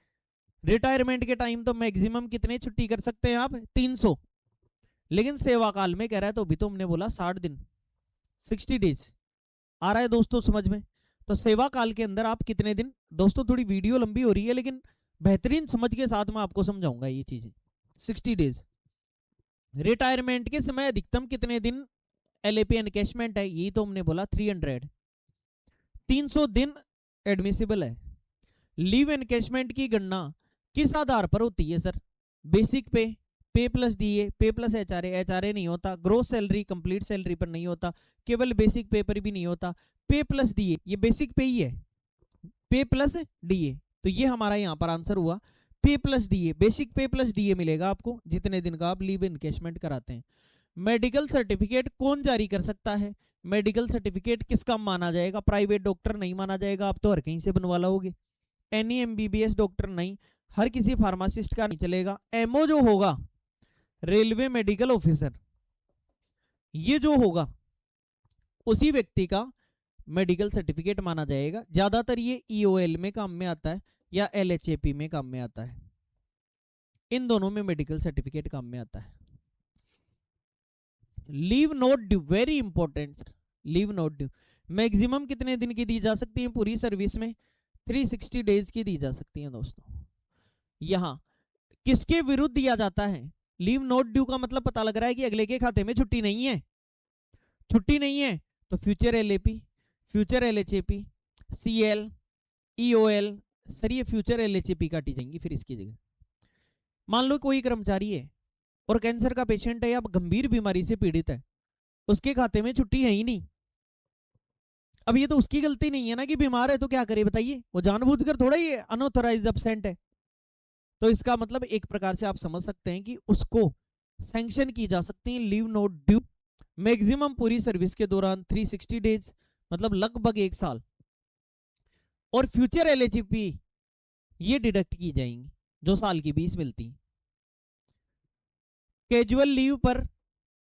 रिटायरमेंट के टाइम तो मैक्सिमम कितने छुट्टी कर सकते हैं आप? 300। लेकिन सेवा काल में कह रहा है तो अभी तो हमने बोला 60 दिन, 60 डेज। आ रहा है दोस्तों समझ में? तो सेवा काल के अंदर आप कितने दिन, दोस्तों थोड़ी वीडियो लंबी हो रही है लेकिन बेहतरीन समझ के साथ मैं आपको समझाऊंगा ये चीजें। 60 डेज। रिटायरमेंट के समय अधिकतम कितने दिन एलएपी एनकैशमेंट है? यही तो हमने बोला 300। 300 दिन एडमिसिबल है। लीव एनकैशमेंट की गणना किस आधार पर होती है सर? बेसिक पे पे प्लस डीए, पे प्लस एचआरए, एचआरए नहीं होता, ग्रोस सैलरी कंप्लीट सैलरी पर नहीं होता, केवल बेसिक पे पर भी नहीं होता, पे प्लस डीए ये बेसिक पे ही है, पे प्लस डीए, तो ये हमारा यहाँ पर आंसर हुआ पे प्लस डीए, बेसिक पे प्लस डीए मिलेगा आपको जितने दिन का आप लीव इनकेशमेंट कराते हैं। मेडिकल सर्टिफिकेट कौन जारी कर सकता है, मेडिकल सर्टिफिकेट किसका माना जाएगा, प्राइवेट डॉक्टर नहीं माना जाएगा, आप तो हर कहीं से बनवा लोगे, एनी एमबीबीएस डॉक्टर नहीं, हर किसी फार्मासिस्ट का नहीं चलेगा, एमओ जो होगा रेलवे मेडिकल ऑफिसर, ये जो होगा उसी व्यक्ति का मेडिकल सर्टिफिकेट माना जाएगा। ज्यादातर ये ईओएल में काम में आता है या एलएचएपी में काम में आता है, इन दोनों में मेडिकल सर्टिफिकेट काम में आता है। Leave not due, very important, leave not due maximum कितने दिन की दी जा सकती है पूरी सर्विस में, 360 डेज की दी जा सकती है दोस्तों। यहां किसके विरुद्ध दिया जाता है, लीव नॉट ड्यू का मतलब पता लग रहा है कि अगले के खाते में छुट्टी नहीं है, छुट्टी नहीं है तो future LAP, future LHAP, CL, EOL, sir ये फ्यूचर एलएचएपी काटी जाएंगी फिर इसकी जगह। मान लो कोई कर्मचारी है और कैंसर का पेशेंट है या गंभीर बीमारी से पीड़ित है, उसके खाते में छुट्टी है ही नहीं, अब ये तो उसकी गलती नहीं है ना कि बीमार है तो क्या करे बताइए, वो जानबूझकर थोड़ा ही अनऑथराइज्ड एब्सेंट है, तो इसका मतलब एक प्रकार से आप समझ सकते हैं कि उसको सैंक्शन की जा सकती है लीव नॉट ड्यू मैक्सिमम पूरी सर्विस के दौरान 360 डेज मतलब लगभग 1 साल, और फ्यूचर एलएचपी ये डिडक्ट की जाएंगी जो साल की 20 मिलती है। कैजुअल लीव पर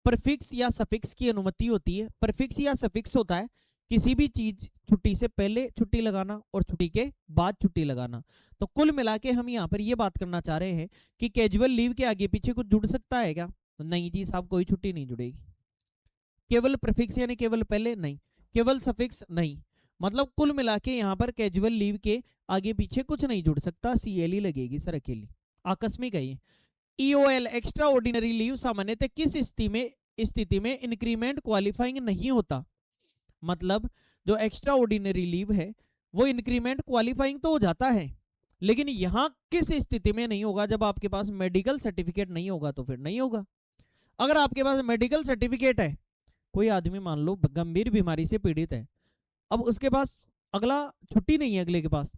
परफिक्स या सफिक्स की अनुमति होती है, परफिक्स या सफिक्स होता है किसी भी चीज छुट्टी से पहले छुट्टी लगाना और छुट्टी के बाद छुट्टी लगाना, तो कुल मिला के हम यहाँ पर ये बात करना चाह रहे हैं कि कैजुअल लीव के आगे पीछे कुछ जुड़ सकता है क्या, नहीं जी साहब कोई छुट्टी नहीं जुड़ेगी, केवल प्रीफिक्स यानी केवल पहले नहीं, केवल सफिक्स नहीं, मतलब कुल मिला के यहाँ पर कैजुअल लीव के आगे पीछे कुछ नहीं जुड़ सकता, सीएल ही लगेगी सर अकेली, आकस्मिक है ये। ईओएल एक्स्ट्रा ऑर्डिनरी लीव सामान्यतः किस स्थिति में इंक्रीमेंट क्वालिफाइंग नहीं होता, मतलब जो एक्स्ट्रा ऑर्डिनरी लीव है वो इंक्रीमेंट क्वालिफाइंग तो हो जाता है, लेकिन यहां किस स्थिति में नहीं होगा, जब आपके पास मेडिकल सर्टिफिकेट नहीं होगा तो फिर नहीं होगा। अगर आपके पास मेडिकल सर्टिफिकेट है, कोई आदमी मान लो गंभीर बीमारी से पीड़ित है, अब उसके पास अगला छुट्टी नहीं है, अगले के पास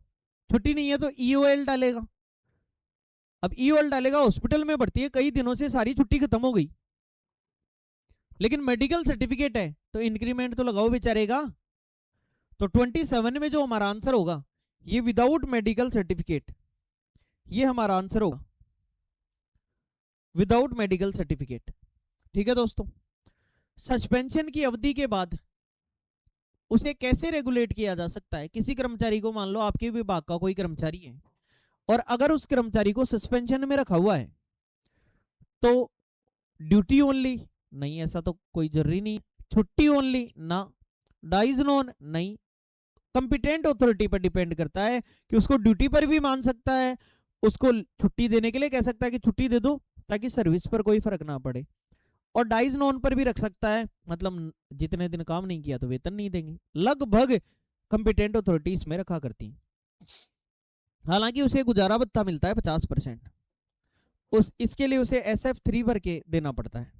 छुट्टी नहीं है तो ईओएल डालेगा, अब ईओएल डालेगा, हॉस्पिटल में भर्ती है कई दिनों से, सारी छुट्टी खत्म हो गई, लेकिन मेडिकल सर्टिफिकेट है तो इंक्रीमेंट तो लगाओ बेचारेगा, तो 27 में जो हमारा आंसर होगा ये विदाउट मेडिकल सर्टिफिकेट, ये हमारा आंसर होगा विदाउट मेडिकल सर्टिफिकेट। ठीक है दोस्तों, सस्पेंशन की अवधि के बाद उसे कैसे रेगुलेट किया जा सकता है, किसी कर्मचारी को मान लो आपके विभाग का कोई कर्मचारी है और अगर उस कर्मचारी को सस्पेंशन में रखा हुआ है तो ड्यूटी ओनली नहीं, ऐसा तो कोई जरूरी नहीं, छुट्टी ओनली ना, डाइज नॉन नहीं, कंपिटेंट अथॉरिटी पर डिपेंड करता है कि उसको ड्यूटी पर भी मान सकता है, उसको छुट्टी देने के लिए कह सकता है कि छुट्टी दे दो ताकि सर्विस पर कोई फर्क ना पड़े, और डाइज नॉन पर भी रख सकता है, मतलब जितने दिन काम नहीं किया तो वेतन नहीं देंगे, लगभग कंपिटेंट अथॉरिटी इसमें रखा करती है। हालांकि उसे गुजारा भत्ता मिलता है 50%, इसके लिए उसे SF3 भर के देना पड़ता है,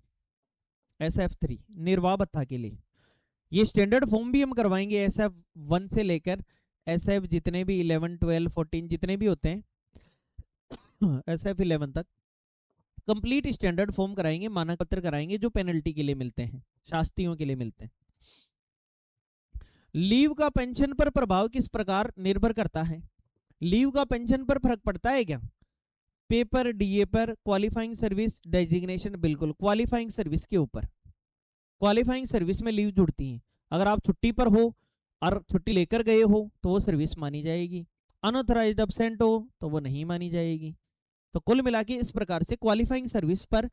SF3 निर्वाह भत्ता के लिए। ये स्टैंडर्ड फॉर्म भी हम करवाएंगे SF1 से लेकर SF जितने भी 11, 12, 14 जितने भी होते हैं SF11 तक कंप्लीट स्टैंडर्ड फॉर्म कराएंगे, मानक पत्र कराएंगे जो पेनल्टी के लिए मिलते हैं, शास्तियों के लिए मिलते हैं। लीव का पेंशन पर प्रभाव किस प्रकार निर्भर करता है, लीव का पेंशन पर फर्क पड़ता है क्या, पेपर डीए पर, क्वालिफाइंग सर्विस डेजिग्नेशन, बिल्कुल क्वालिफाइंग सर्विस के ऊपर, क्वालिफाइंग सर्विस में लीव जुड़ती है, अगर आप छुट्टी पर हो और छुट्टी लेकर गए हो तो वो सर्विस मानी जाएगी, अनऑथराइज्ड एब्सेंट हो तो वो नहीं मानी जाएगी। तो कुल मिला के इस प्रकार से क्वालिफाइंग सर्विस पर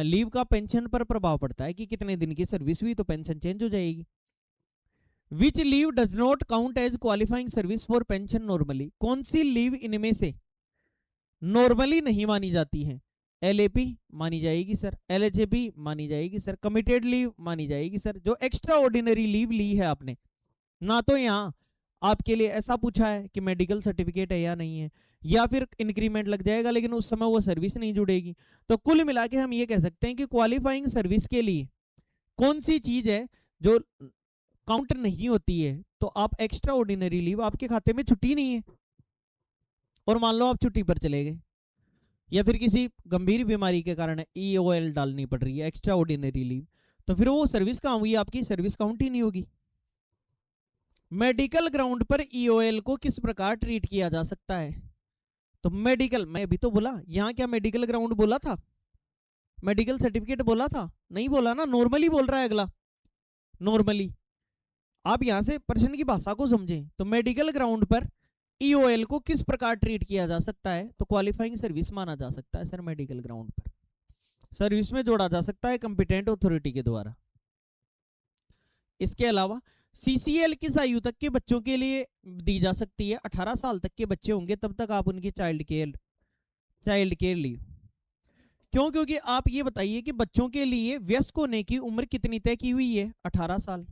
लीव का पेंशन पर प्रभाव पड़ता है कि कितने दिन की सर्विस हुई तो पेंशन चेंज हो जाएगी। Which leave does not count as qualifying service for pension normally, कौन सी लीव इनमें से नॉर्मली नहीं मानी जाती है, एलएपी मानी जाएगी सर, एलएचएपी मानी जाएगी सर, कमिटेड लीव मानी जाएगी सर, जो एक्स्ट्रा ऑर्डिनरी लीव ली है आपने, ना तो यहाँ आपके लिए ऐसा पूछा है कि मेडिकल सर्टिफिकेट है या नहीं है, या फिर इंक्रीमेंट लग जाएगा, लेकिन उस समय वो सर्विस नहीं जुड़ेगी। तो कुल मिला के हम ये कह सकते हैं कि क्वालिफाइंग सर्विस के लिए कौन सी चीज है जो काउंट नहीं होती है, तो आप एक्स्ट्रा ऑर्डिनरी लीव, आपके खाते में छुट्टी नहीं है और मान लो आप छुट्टी पर चले गए, या फिर किसी गंभीर बीमारी के कारण EOL डालनी पड़ रही है, एक्स्ट्रा ऑर्डिनरी लीव, तो फिर वो सर्विस कहाँ हुई, आपकी सर्विस काउंट ही नहीं होगी। मेडिकल ग्राउंड पर EOL को किस प्रकार ट्रीट किया जा सकता है? तो मेडिकल, मैं अभी तो बोला, यहां क्या मेडिकल ग्राउंड बोला था, मेडिकल सर्टिफिकेट बोला था? नहीं बोला ना, नॉर्मली बोल रहा है अगला, नॉर्मली। आप यहां से प्रश्न की भाषा को समझें। तो मेडिकल ग्राउंड पर EOL को किस प्रकार ट्रीट किया जा सकता है? तो क्वालिफाइंग सर्विस माना जा सकता है सर। मेडिकल ग्राउंड पर सर्विस में जोड़ा जा सकता है कंपिटेंट अथॉरिटी के द्वारा। इसके अलावा CCL किस आयु तक के बच्चों के लिए दी जा सकती है? 18 साल तक के बच्चे होंगे तब तक आप उनकी चाइल्ड केयर लीव। क्यों? क्योंकि आप ये बताइए कि बच्चों के लिए वयस्क होने की उम्र कितनी तय की हुई है? 18 साल।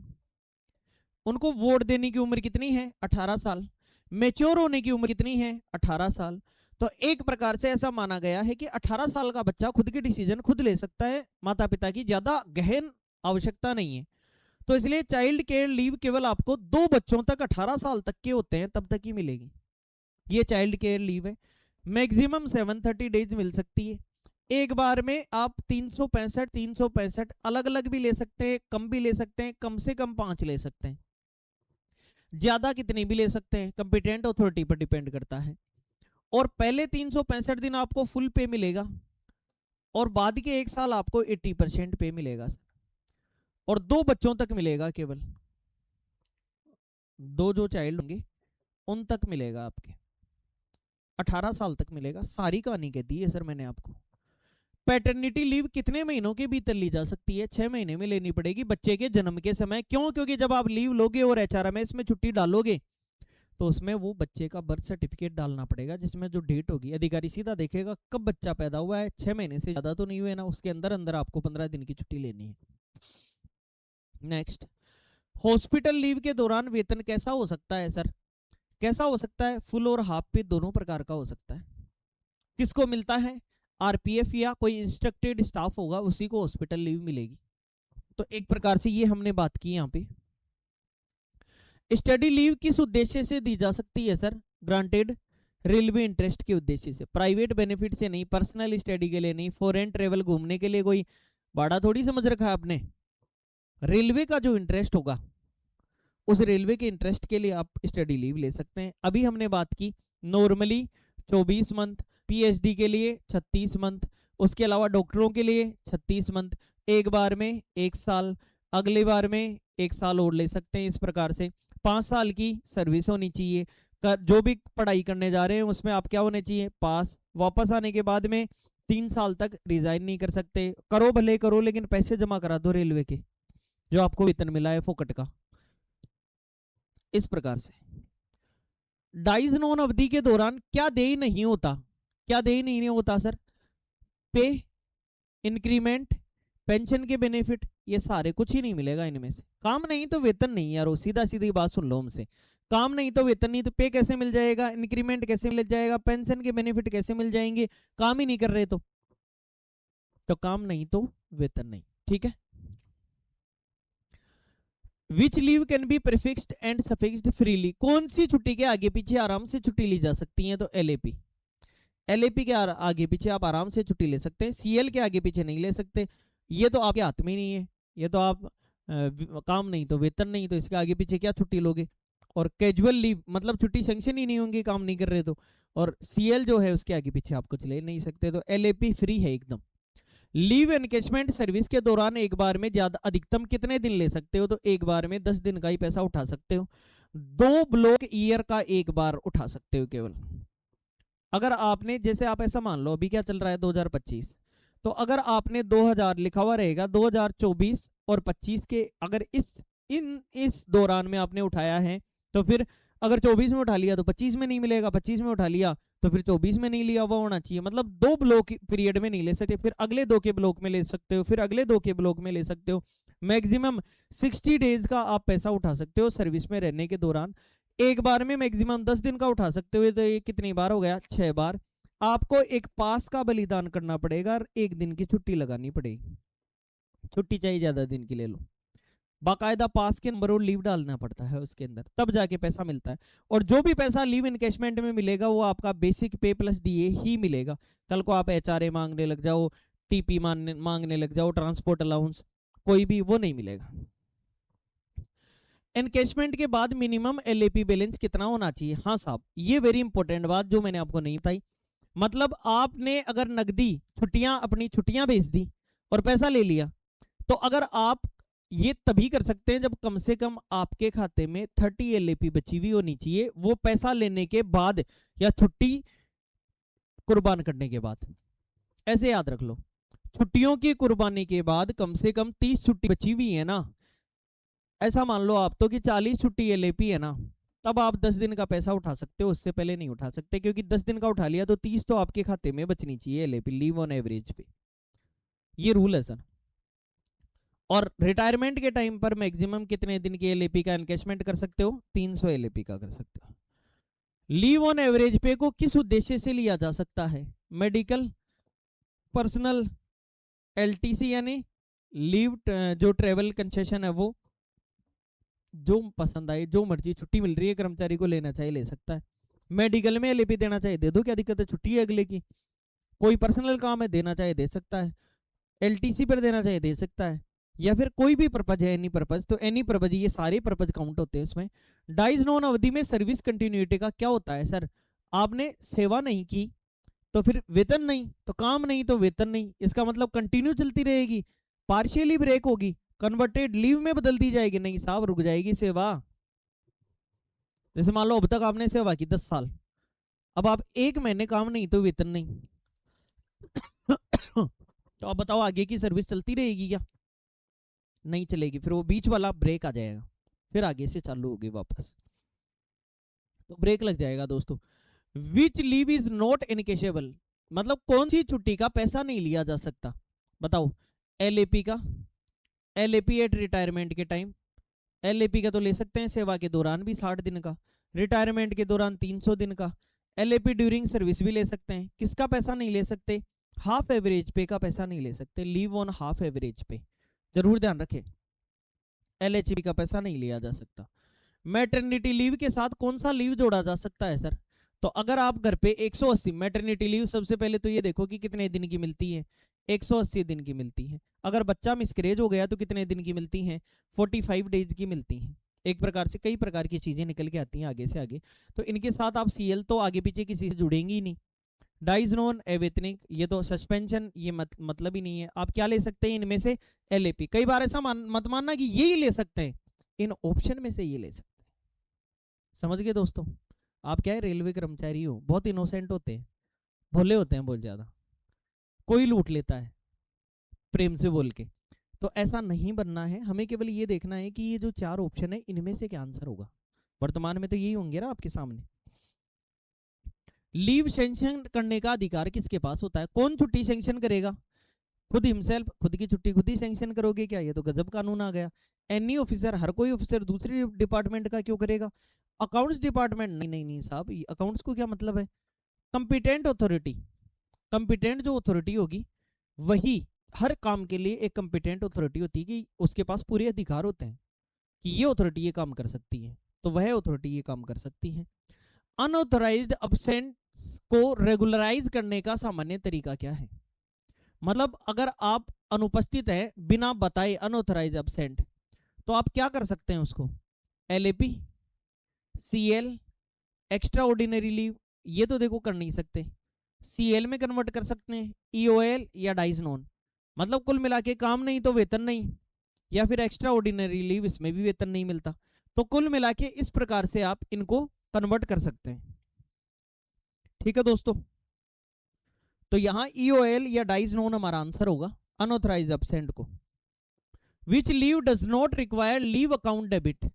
उनको वोट देने की उम्र कितनी है? 18 साल। मेच्योर होने की उम्र कितनी है? 18 साल। तो एक प्रकार से ऐसा माना गया है कि 18 साल का बच्चा खुद के डिसीजन खुद ले सकता है, माता पिता की ज्यादा गहन आवश्यकता नहीं है। तो इसलिए चाइल्ड केयर लीव केवल आपको 2 बच्चों तक 18 साल तक के होते हैं तब तक ही मिलेगी। ये चाइल्ड केयर लीव है। मैक्सिमम 730 डेज मिल सकती है। एक बार में आप 365 अलग अलग भी ले सकते हैं, कम भी ले सकते हैं, कम से कम 5 ले सकते हैं, ज्यादा कितनी भी ले सकते हैं, कंपिटेंट अथॉरिटी पर डिपेंड करता है। और पहले 365 दिन आपको फुल पे मिलेगा और बाद के 1 साल आपको 80% पे मिलेगा सर। और 2 बच्चों तक मिलेगा, केवल 2 जो चाइल्ड होंगे उन तक मिलेगा, आपके 18 साल तक मिलेगा। सारी कहानी कहती है सर मैंने आपको। पैटर्निटी लीव कितने महीनों के भीतर ली जा सकती है? 6 महीने में लेनी पड़ेगी बच्चे के जन्म के समय। क्यों? क्योंकि जब आप लीव लोगे और HRMS में छुट्टी डालोगे तो उसमें वो बच्चे का बर्थ सर्टिफिकेट डालना पड़ेगा, जिसमें जो डेट होगी अधिकारी सीधा देखेगा कब बच्चा पैदा हुआ है, 6 महीने से ज्यादा तो नहीं हुए ना, उसके अंदर अंदर आपको 15 दिन की छुट्टी लेनी है। नेक्स्ट, हॉस्पिटल लीव के दौरान वेतन कैसा हो सकता है सर? कैसा हो सकता है? फुल और हाफ पे दोनों प्रकार का हो सकता है। किसको मिलता है? RPF या कोई इंस्ट्रक्टेड स्टाफ होगा उसी को हॉस्पिटल लीव मिलेगी। तो एक प्रकार से ये हमने बात की। यहाँ पे स्टडी लीव किस उद्देश्य से दी जा सकती है सर? ग्रांटेड रेलवे इंटरेस्ट के उद्देश्य से, प्राइवेट बेनिफिट से नहीं, पर्सनल स्टडी के लिए नहीं, फॉरेन ट्रेवल घूमने के लिए कोई बाड़ा थोड़ी समझ रखा है आपने। रेलवे का जो इंटरेस्ट होगा उस रेलवे के इंटरेस्ट के लिए आप स्टडी लीव ले सकते हैं। अभी हमने बात की नॉर्मली 24 मंथ, PhD के लिए 36 मंथ, उसके अलावा डॉक्टरों के लिए 36 मंथ, एक बार में 1 साल, अगले बार में 1 साल और ले सकते हैं। इस प्रकार से 5 साल की सर्विस होनी चाहिए। जो भी पढ़ाई करने जा रहे हैं उसमें आप क्या होने चाहिए? पास। वापस आने के बाद में 3 साल तक रिजाइन नहीं कर सकते। करो भले करो, लेकिन पैसे जमा करा दो रेलवे के, जो आपको वेतन मिला है फोकट का। इस प्रकार से डाइज नॉन अवधि के दौरान क्या देय नहीं होता? क्या देय नहीं होता सर? पे, इंक्रीमेंट, पेंशन के बेनिफिट, ये सारे कुछ ही नहीं मिलेगा इनमें से। काम नहीं तो वेतन नहीं यार, सीधा सीधी बात सुन लो हमसे। काम नहीं तो वेतन नहीं, तो पे कैसे मिल जाएगा? इंक्रीमेंट कैसे मिल जाएगा? पेंशन के बेनिफिट कैसे मिल जाएंगे? काम ही नहीं कर रहे तो काम नहीं तो वेतन नहीं। ठीक है। Which leave can be prefixed and suffixed freely? कौन सी छुट्टी के आगे पीछे आराम से छुट्टी ली जा सकती है? तो LAP के आगे पीछे आप आराम से छुट्टी ले सकते हैं, CL के आगे पीछे नहीं ले सकते। ये तो आपके हाथ में नहीं है। ये तो आप काम नहीं तो वेतन नहीं, तो इसके आगे पीछे क्या छुट्टी लोगे? और कैजुअल लीव मतलब छुट्टी सैंक्शन ही नहीं होंगी काम नहीं कर रहे तो। और CL जो है उसके आगे पीछे आप कुछ ले नहीं सकते। तो LAP फ्री है एकदम। लीव एनकेजमेंट सर्विस के दौरान एक बार में ज्यादा अधिकतम कितने दिन ले सकते हो? तो एक बार में 10 दिन का ही पैसा उठा सकते हो। 2 ब्लॉक ईयर का एक बार उठा सकते हो केवल। अगर आपने, जैसे आप ऐसा मान लो अभी क्या चल रहा है 2025, तो अगर आपने 2000 लिखा हुआ रहेगा 2024 और 25 के, अगर इस दौरान में आपने उठाया है तो फिर अगर 24 में उठा लिया तो 25 में नहीं मिलेगा, 25 में उठा लिया तो फिर 24 में नहीं लिया हुआ होना चाहिए। मतलब 2 ब्लॉक पीरियड में नहीं ले सकते, फिर अगले 2 के ब्लॉक में ले सकते हो, फिर अगले 2 के ब्लॉक में ले सकते हो। मैक्सिमम 60 डेज का आप पैसा उठा सकते हो सर्विस में रहने के दौरान। एक बार में मैक्सिमम 10 दिन का उठा सकते हुए, तो ये कितनी बार हो गया, 6 बार। आपको एक पास का बलिदान करना पड़ेगा और एक दिन की छुट्टी लगानी पड़ेगी। छुट्टी चाहिए ज्यादा दिन की ले लो, बाकायदा पास के नंबर और लीव डालना पड़ता है उसके अंदर, तब जाके पैसा मिलता है। और जो भी पैसा लीव इनकेशमेंट में मिलेगा वो आपका बेसिक पे प्लस डीए ही मिलेगा। कल को आप एचआरए मांगने लग जाओ, टीपी मांगने लग जाओ, ट्रांसपोर्ट अलाउंस, कोई भी वो नहीं मिलेगा। एनकेशमेंट के बाद मिनिमम एलएपी बैलेंस कितना होना चाहिए? हाँ साहब, ये वेरी इंपॉर्टेंट बात जो मैंने आपको नहीं बताई। मतलब आपने अगर नकदी छुट्टियां, अपनी छुट्टियां भेज दी और पैसा ले लिया, तो अगर आप ये तभी कर सकते हैं जब कम से कम आपके खाते में 30 एलएपी बची हुई होनी चाहिए, वो पैसा लेने के बाद या छुट्टी कुर्बान करने के बाद। ऐसे याद रख लो, छुट्टियों की कुर्बानी के बाद कम से कम 30 छुट्टी बची हुई है ना, ऐसा मान लो आप तो कि 40 छुट्टी एलएपी है ना, तब आप 10 दिन का पैसा उठा सकते हो, उससे पहले नहीं उठा सकते, क्योंकि 10 दिन का उठा लिया तो 30 तो आपके खाते में बचनी चाहिए एलएपी, लीव ऑन एवरेज पे। ये रूल है सर। और रिटायरमेंट के टाइम पर मैक्सिमम कितने दिन की एलएपी का एनकेशमेंट कर सकते हो? 300 एलएपी का कर सकते हो। लीव ऑन एवरेज पे को किस उद्देश्य से लिया जा सकता है? मेडिकल, पर्सनल, एलटीसी यानी लीव, जो ट्रेवल कंसेशन है वो, जो पसंद आए, जो मर्जी छुट्टी मिल रही है कर्मचारी को, लेना चाहिए ले सकता है। मेडिकल में एलएपी देना चाहिए दे दो, क्या दिक्कत है, छुट्टी है अगले की। कोई पर्सनल काम है देना चाहिए दे सकता है, एलटीसी पर देना चाहिए दे सकता है, या फिर कोई भी पर्पज है, एनी पर्पज, तो एनी पर्पज, ये सारे पर्पज काउंट होते हैं इसमें। डाइज नॉन अवधि में सर्विस कंटिन्यूटी का क्या होता है सर? आपने सेवा नहीं की तो फिर वेतन नहीं, तो काम नहीं तो वेतन नहीं, इसका मतलब कंटिन्यू चलती रहेगी, पार्शियली ब्रेक होगी, कन्वर्टेड लीव में बदल दी जाएगी? नहीं साहब, रुक जाएगी सेवा। जैसे मान लो अब तक आपने सेवा की 10 साल, अब आप 1 महीने काम नहीं तो वेतन नहीं तो आप बताओ आगे की सर्विस चलती रहेगी क्या? नहीं चलेगी, फिर वो बीच वाला ब्रेक आ जाएगा, फिर आगे से चालू होगी वापस, तो ब्रेक लग जाएगा दोस्तों। विच लीव इज नॉट इनकेशेबल, मतलब कौन सी छुट्टी का पैसा नहीं लिया जा सकता? बताओ। एलएपी का, एलएपी एट रिटायरमेंट के टाइम, एलएपी का तो ले सकते हैं सेवा के दौरान भी 60 दिन का, रिटायरमेंट के दौरान 300 दिन का, एलएपी ड्यूरिंग सर्विस भी ले सकते हैं। किसका पैसा नहीं ले सकते? हाफ एवरेज पे का पैसा नहीं ले सकते, लीव ऑन हाफ एवरेज पे, जरूर ध्यान रखें, एलएचबी का पैसा नहीं लिया जा सकता। मैटरनिटी लीव के साथ कौन सा लीव जोड़ा जा सकता है सर? तो अगर आप घर पे 180 मैटरनिटी लीव, सबसे पहले तो ये देखो कि कितने दिन की मिलती है, 180 दिन की मिलती है। अगर बच्चा मिसकरेज हो गया तो कितने दिन की मिलती है? 45 डेज की मिलती है। एक प्रकार से कई प्रकार की चीजें निकल के आती हैं आगे से आगे, तो इनके साथ आप सीएल तो आगे पीछे किसी से जुड़ेंगी ही नहीं। डाइज नॉन अवेतनिक, ये तो सस्पेंशन, ये मतलब ही नहीं है। आप क्या ले सकते हैं इनमें से? एलएपी। कई बार ऐसा मत मानना कि यही ले सकते हैं, इन ऑप्शन में से ये ले सकते हैं। समझ गए दोस्तों? आप क्या है, रेलवे कर्मचारी हो, बहुत इनोसेंट होते हैं, भोले होते हैं बहुत ज्यादा, कोई लूट लेता है प्रेम से बोल के, तो ऐसा नहीं बनना है। हमें केवल ये देखना है कि ये जो 4 ऑप्शन है इनमें से क्या आंसर होगा। वर्तमान में तो यही होंगे ना आपके सामने। लीव सैंक्शन करने का अधिकार किसके पास होता है? कौन छुट्टी सैंक्शन करेगा? खुद हिमसेल्फ, खुद की छुट्टी खुद ही सैंक्शन करोगे क्या? ये तो गजब कानून आ गया। एनी ऑफिसर, हर कोई ऑफिसर दूसरी डिपार्टमेंट का क्यों करेगा? Accounts department? नहीं नहीं नहीं साहब, अकाउंट्स को क्या मतलब है? कंपिटेंट अथॉरिटी, कंपिटेंट जो अथॉरिटी होगी वही, हर काम के लिए एक कंपिटेंट अथॉरिटी होती है कि उसके पास पूरे अधिकार होते हैं कि ये अथॉरिटी ये काम कर सकती है, तो वह अथॉरिटी ये काम कर सकती है। अनऑथराइज्ड अब्सेंट को रेगुलराइज करने का सामान्य तरीका क्या है? मतलब अगर आप अनुपस्थित है बिना बताए, अनऑथराइज अब्सेंट, तो आप क्या कर सकते हैं उसको? LAP, CL, extraordinary leave, ये तो देखो कर नहीं सकते। सीएल में कन्वर्ट कर सकते हैं, ईओएल या डाइज नॉन, मतलब कुल मिला के काम नहीं तो वेतन नहीं, या फिर एक्स्ट्रा ऑर्डिनरी लीव, इसमें भी वेतन नहीं मिलता। तो कुल मिला के इस प्रकार से आप इनको कन्वर्ट कर सकते हैं। ठीक है दोस्तों, तो यहां ईओएल या डाइज नॉन हमारा आंसर होगा, अनऑथराइज एब्सेंट को। Which leave does not require leave account debit,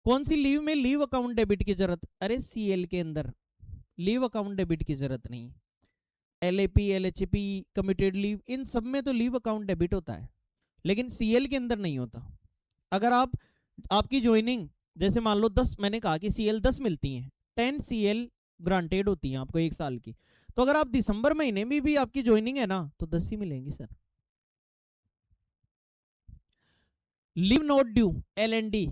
कौन सी लीव में लीव अकाउंट डेबिट की जरूरत? अरे सीएल के अंदर लीव अकाउंट डेबिट की जरूरत नहीं, एलएपी, एलएचपी, कमिटेड लीव, इन सब में तो लीव अकाउंट डेबिट होता है, लेकिन सीएल के अंदर नहीं होता। अगर आप, आपकी ज्वाइनिंग जैसे मान लो 10, मैंने कहा कि CL 10 मिलती हैं, 10 CL ग्रांटेड होती हैं आपको 1 साल की, तो अगर आप दिसंबर महीने में भी आपकी ज्वाइनिंग है ना तो 10 ही मिलेंगी sir. Leave note due, LND,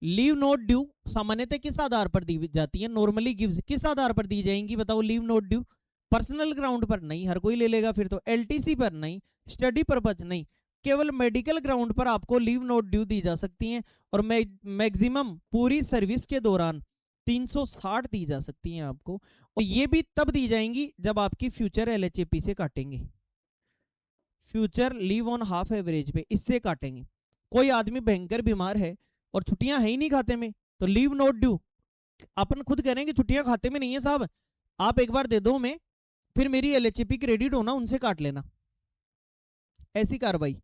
leave note due सामान्यतः किस आधार पर दी जाती है? नॉर्मली गिव्स किस आधार पर दी जाएंगी बताओ? Leave note due personal ground पर नहीं, हर कोई ले लेगा फिर तो। LTC पर नहीं, स्टडी पर्पज नहीं, केवल मेडिकल ग्राउंड पर आपको लीव नोट ड्यू दी जा सकती हैं, और मैक्सिमम पूरी सर्विस के दौरान 360 दी जा सकती हैं आपको, और ये भी तब दी जाएंगी जब आपकी फ्यूचर LHAP से काटेंगे, future leave on half average पे इससे काटेंगे। कोई आदमी भयंकर बीमार है और छुट्टियां है ही नहीं खाते में, तो लीव नोट ड्यू, अपन खुद करेंगे छुट्टियां खाते में नहीं है साहब, आप एक बार दे दो मैं, फिर मेरी LHAP क्रेडिट होना उनसे काट लेना, ऐसी कार्रवाई।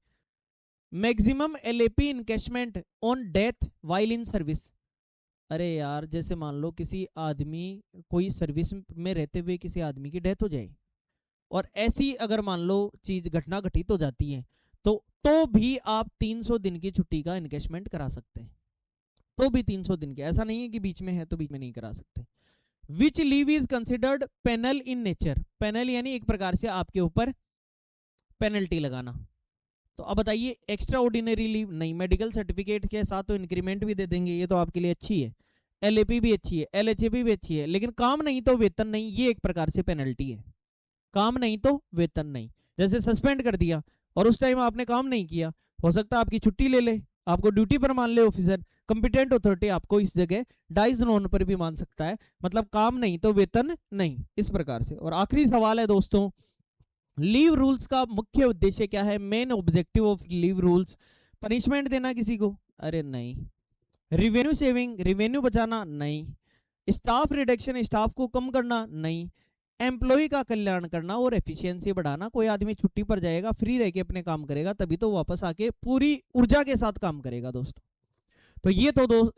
Maximum LAP encashment on death while in service. अरे यार जैसे मान लो किसी आदमी, कोई सर्विस में रहते हुए किसी आदमी की डेथ हो जाए, और ऐसी अगर मान लो चीज घटना घटित हो जाती है, तो भी आप 300 दिन की छुट्टी का इनकैशमेंट करा सकते हैं, तो भी 300 दिन के, ऐसा नहीं है कि बीच में है तो बीच में नहीं करा सकते। Which leave is considered penal in nature, penal यानी एक प्रकार से आपके ऊपर पेनल्टी लगाना। तो अब बताइए, एक्स्ट्रा ऑर्डिनरी लीव नहीं, मेडिकल सर्टिफिकेट के साथ तो इंक्रीमेंट भी दे देंगे, ये तो आपके लिए अच्छी है, LAP भी अच्छी है, LHAP भी अच्छी है, लेकिन काम नहीं तो वेतन नहीं, ये एक प्रकार से पेनल्टी है, काम नहीं तो वेतन नहीं। जैसे सस्पेंड कर दिया और उस टाइम आपने काम नहीं किया, हो सकता है आपकी छुट्टी ले ले, आपको ड्यूटी पर मान ले ऑफिसर, कंपिटेंट अथॉरिटी आपको इस जगह डाइज नॉन पर भी मान सकता है, मतलब काम नहीं तो वेतन नहीं, इस प्रकार से। और आखिरी सवाल है दोस्तों, लीव रूल्स का मुख्य उद्देश्य क्या है? Main objective of leave rules, punishment देना किसी को? अरे नहीं। रिवेन्यू सेविंग, रिवेन्यू बचाना? नहीं। स्टाफ रिडक्शन, स्टाफ को कम करना? नहीं। एम्प्लॉय का कल्याण करना और एफिशिएंसी बढ़ाना। कोई आदमी छुट्टी पर जाएगा, फ्री रह के अपने काम करेगा, तभी तो वापस आके पूरी ऊर्जा के साथ काम करेगा दोस्तों। तो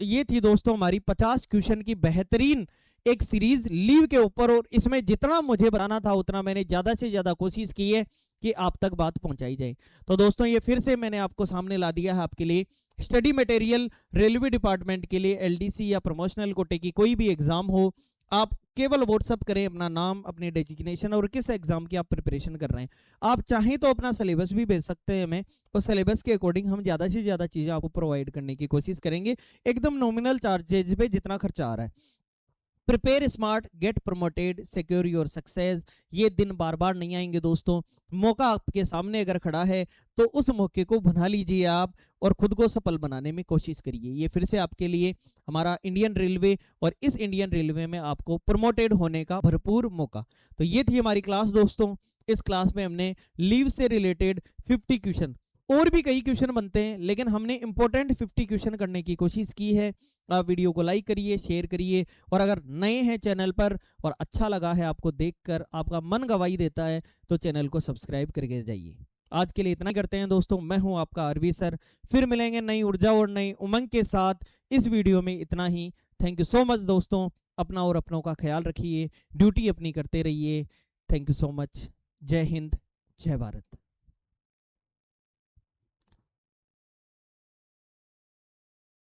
ये थी दोस्तों हमारी 50 क्वेश्चन की बेहतरीन एक सीरीज लीव के ऊपर, और इसमें जितना मुझे बताना था उतना मैंने ज्यादा से ज्यादा कोशिश की है कि आप तक बात पहुंचाई जाए। तो दोस्तों ये फिर से मैंने आपको सामने ला दिया है आपके लिए स्टडी मटेरियल, रेलवे डिपार्टमेंट के लिए LDC या प्रमोशनल कोटे की कोई भी एग्जाम हो, आप केवल व्हाट्सअप करें अपना नाम, अपनी डेजिग्नेशन और किस एग्जाम की आप प्रिपरेशन कर रहे हैं। आप चाहें तो अपना सिलेबस भी भेज सकते हैं हमें, उस सिलेबस के अकॉर्डिंग हम ज़्यादा से ज़्यादा चीज़ें आपको प्रोवाइड करने की कोशिश करेंगे, एकदम नॉमिनल चार्जेज पे जितना खर्चा आ रहा है। Prepare smart, get promoted, secure your success. ये दिन बार बार नहीं आएंगे दोस्तों, मौका आपके सामने अगर खड़ा है तो उस मौके को बना लीजिए आप, और खुद को सफल बनाने में कोशिश करिए। ये फिर से आपके लिए हमारा इंडियन रेलवे, और इस इंडियन रेलवे में आपको प्रमोटेड होने का भरपूर मौका। तो ये थी हमारी क्लास दोस्तों। इस क्लास में हमने लीव से रिलेटेड 50 क्वेश्चन, और भी कई क्वेश्चन बनते हैं, लेकिन हमने इंपॉर्टेंट 50 क्वेश्चन करने की कोशिश की है। आप वीडियो को लाइक करिए, शेयर करिए, और अगर नए हैं चैनल पर और अच्छा लगा है आपको देखकर, आपका मन गवाही देता है, तो चैनल को सब्सक्राइब करके जाइए। आज के लिए इतना ही करते हैं दोस्तों, मैं हूं आपका आरवी सर, फिर मिलेंगे नई ऊर्जा और नई उमंग के साथ। इस वीडियो में इतना ही। थैंक यू सो मच दोस्तों, अपना और अपनों का ख्याल रखिए, ड्यूटी अपनी करते रहिए। Thank you so much. जय हिंद, जय भारत।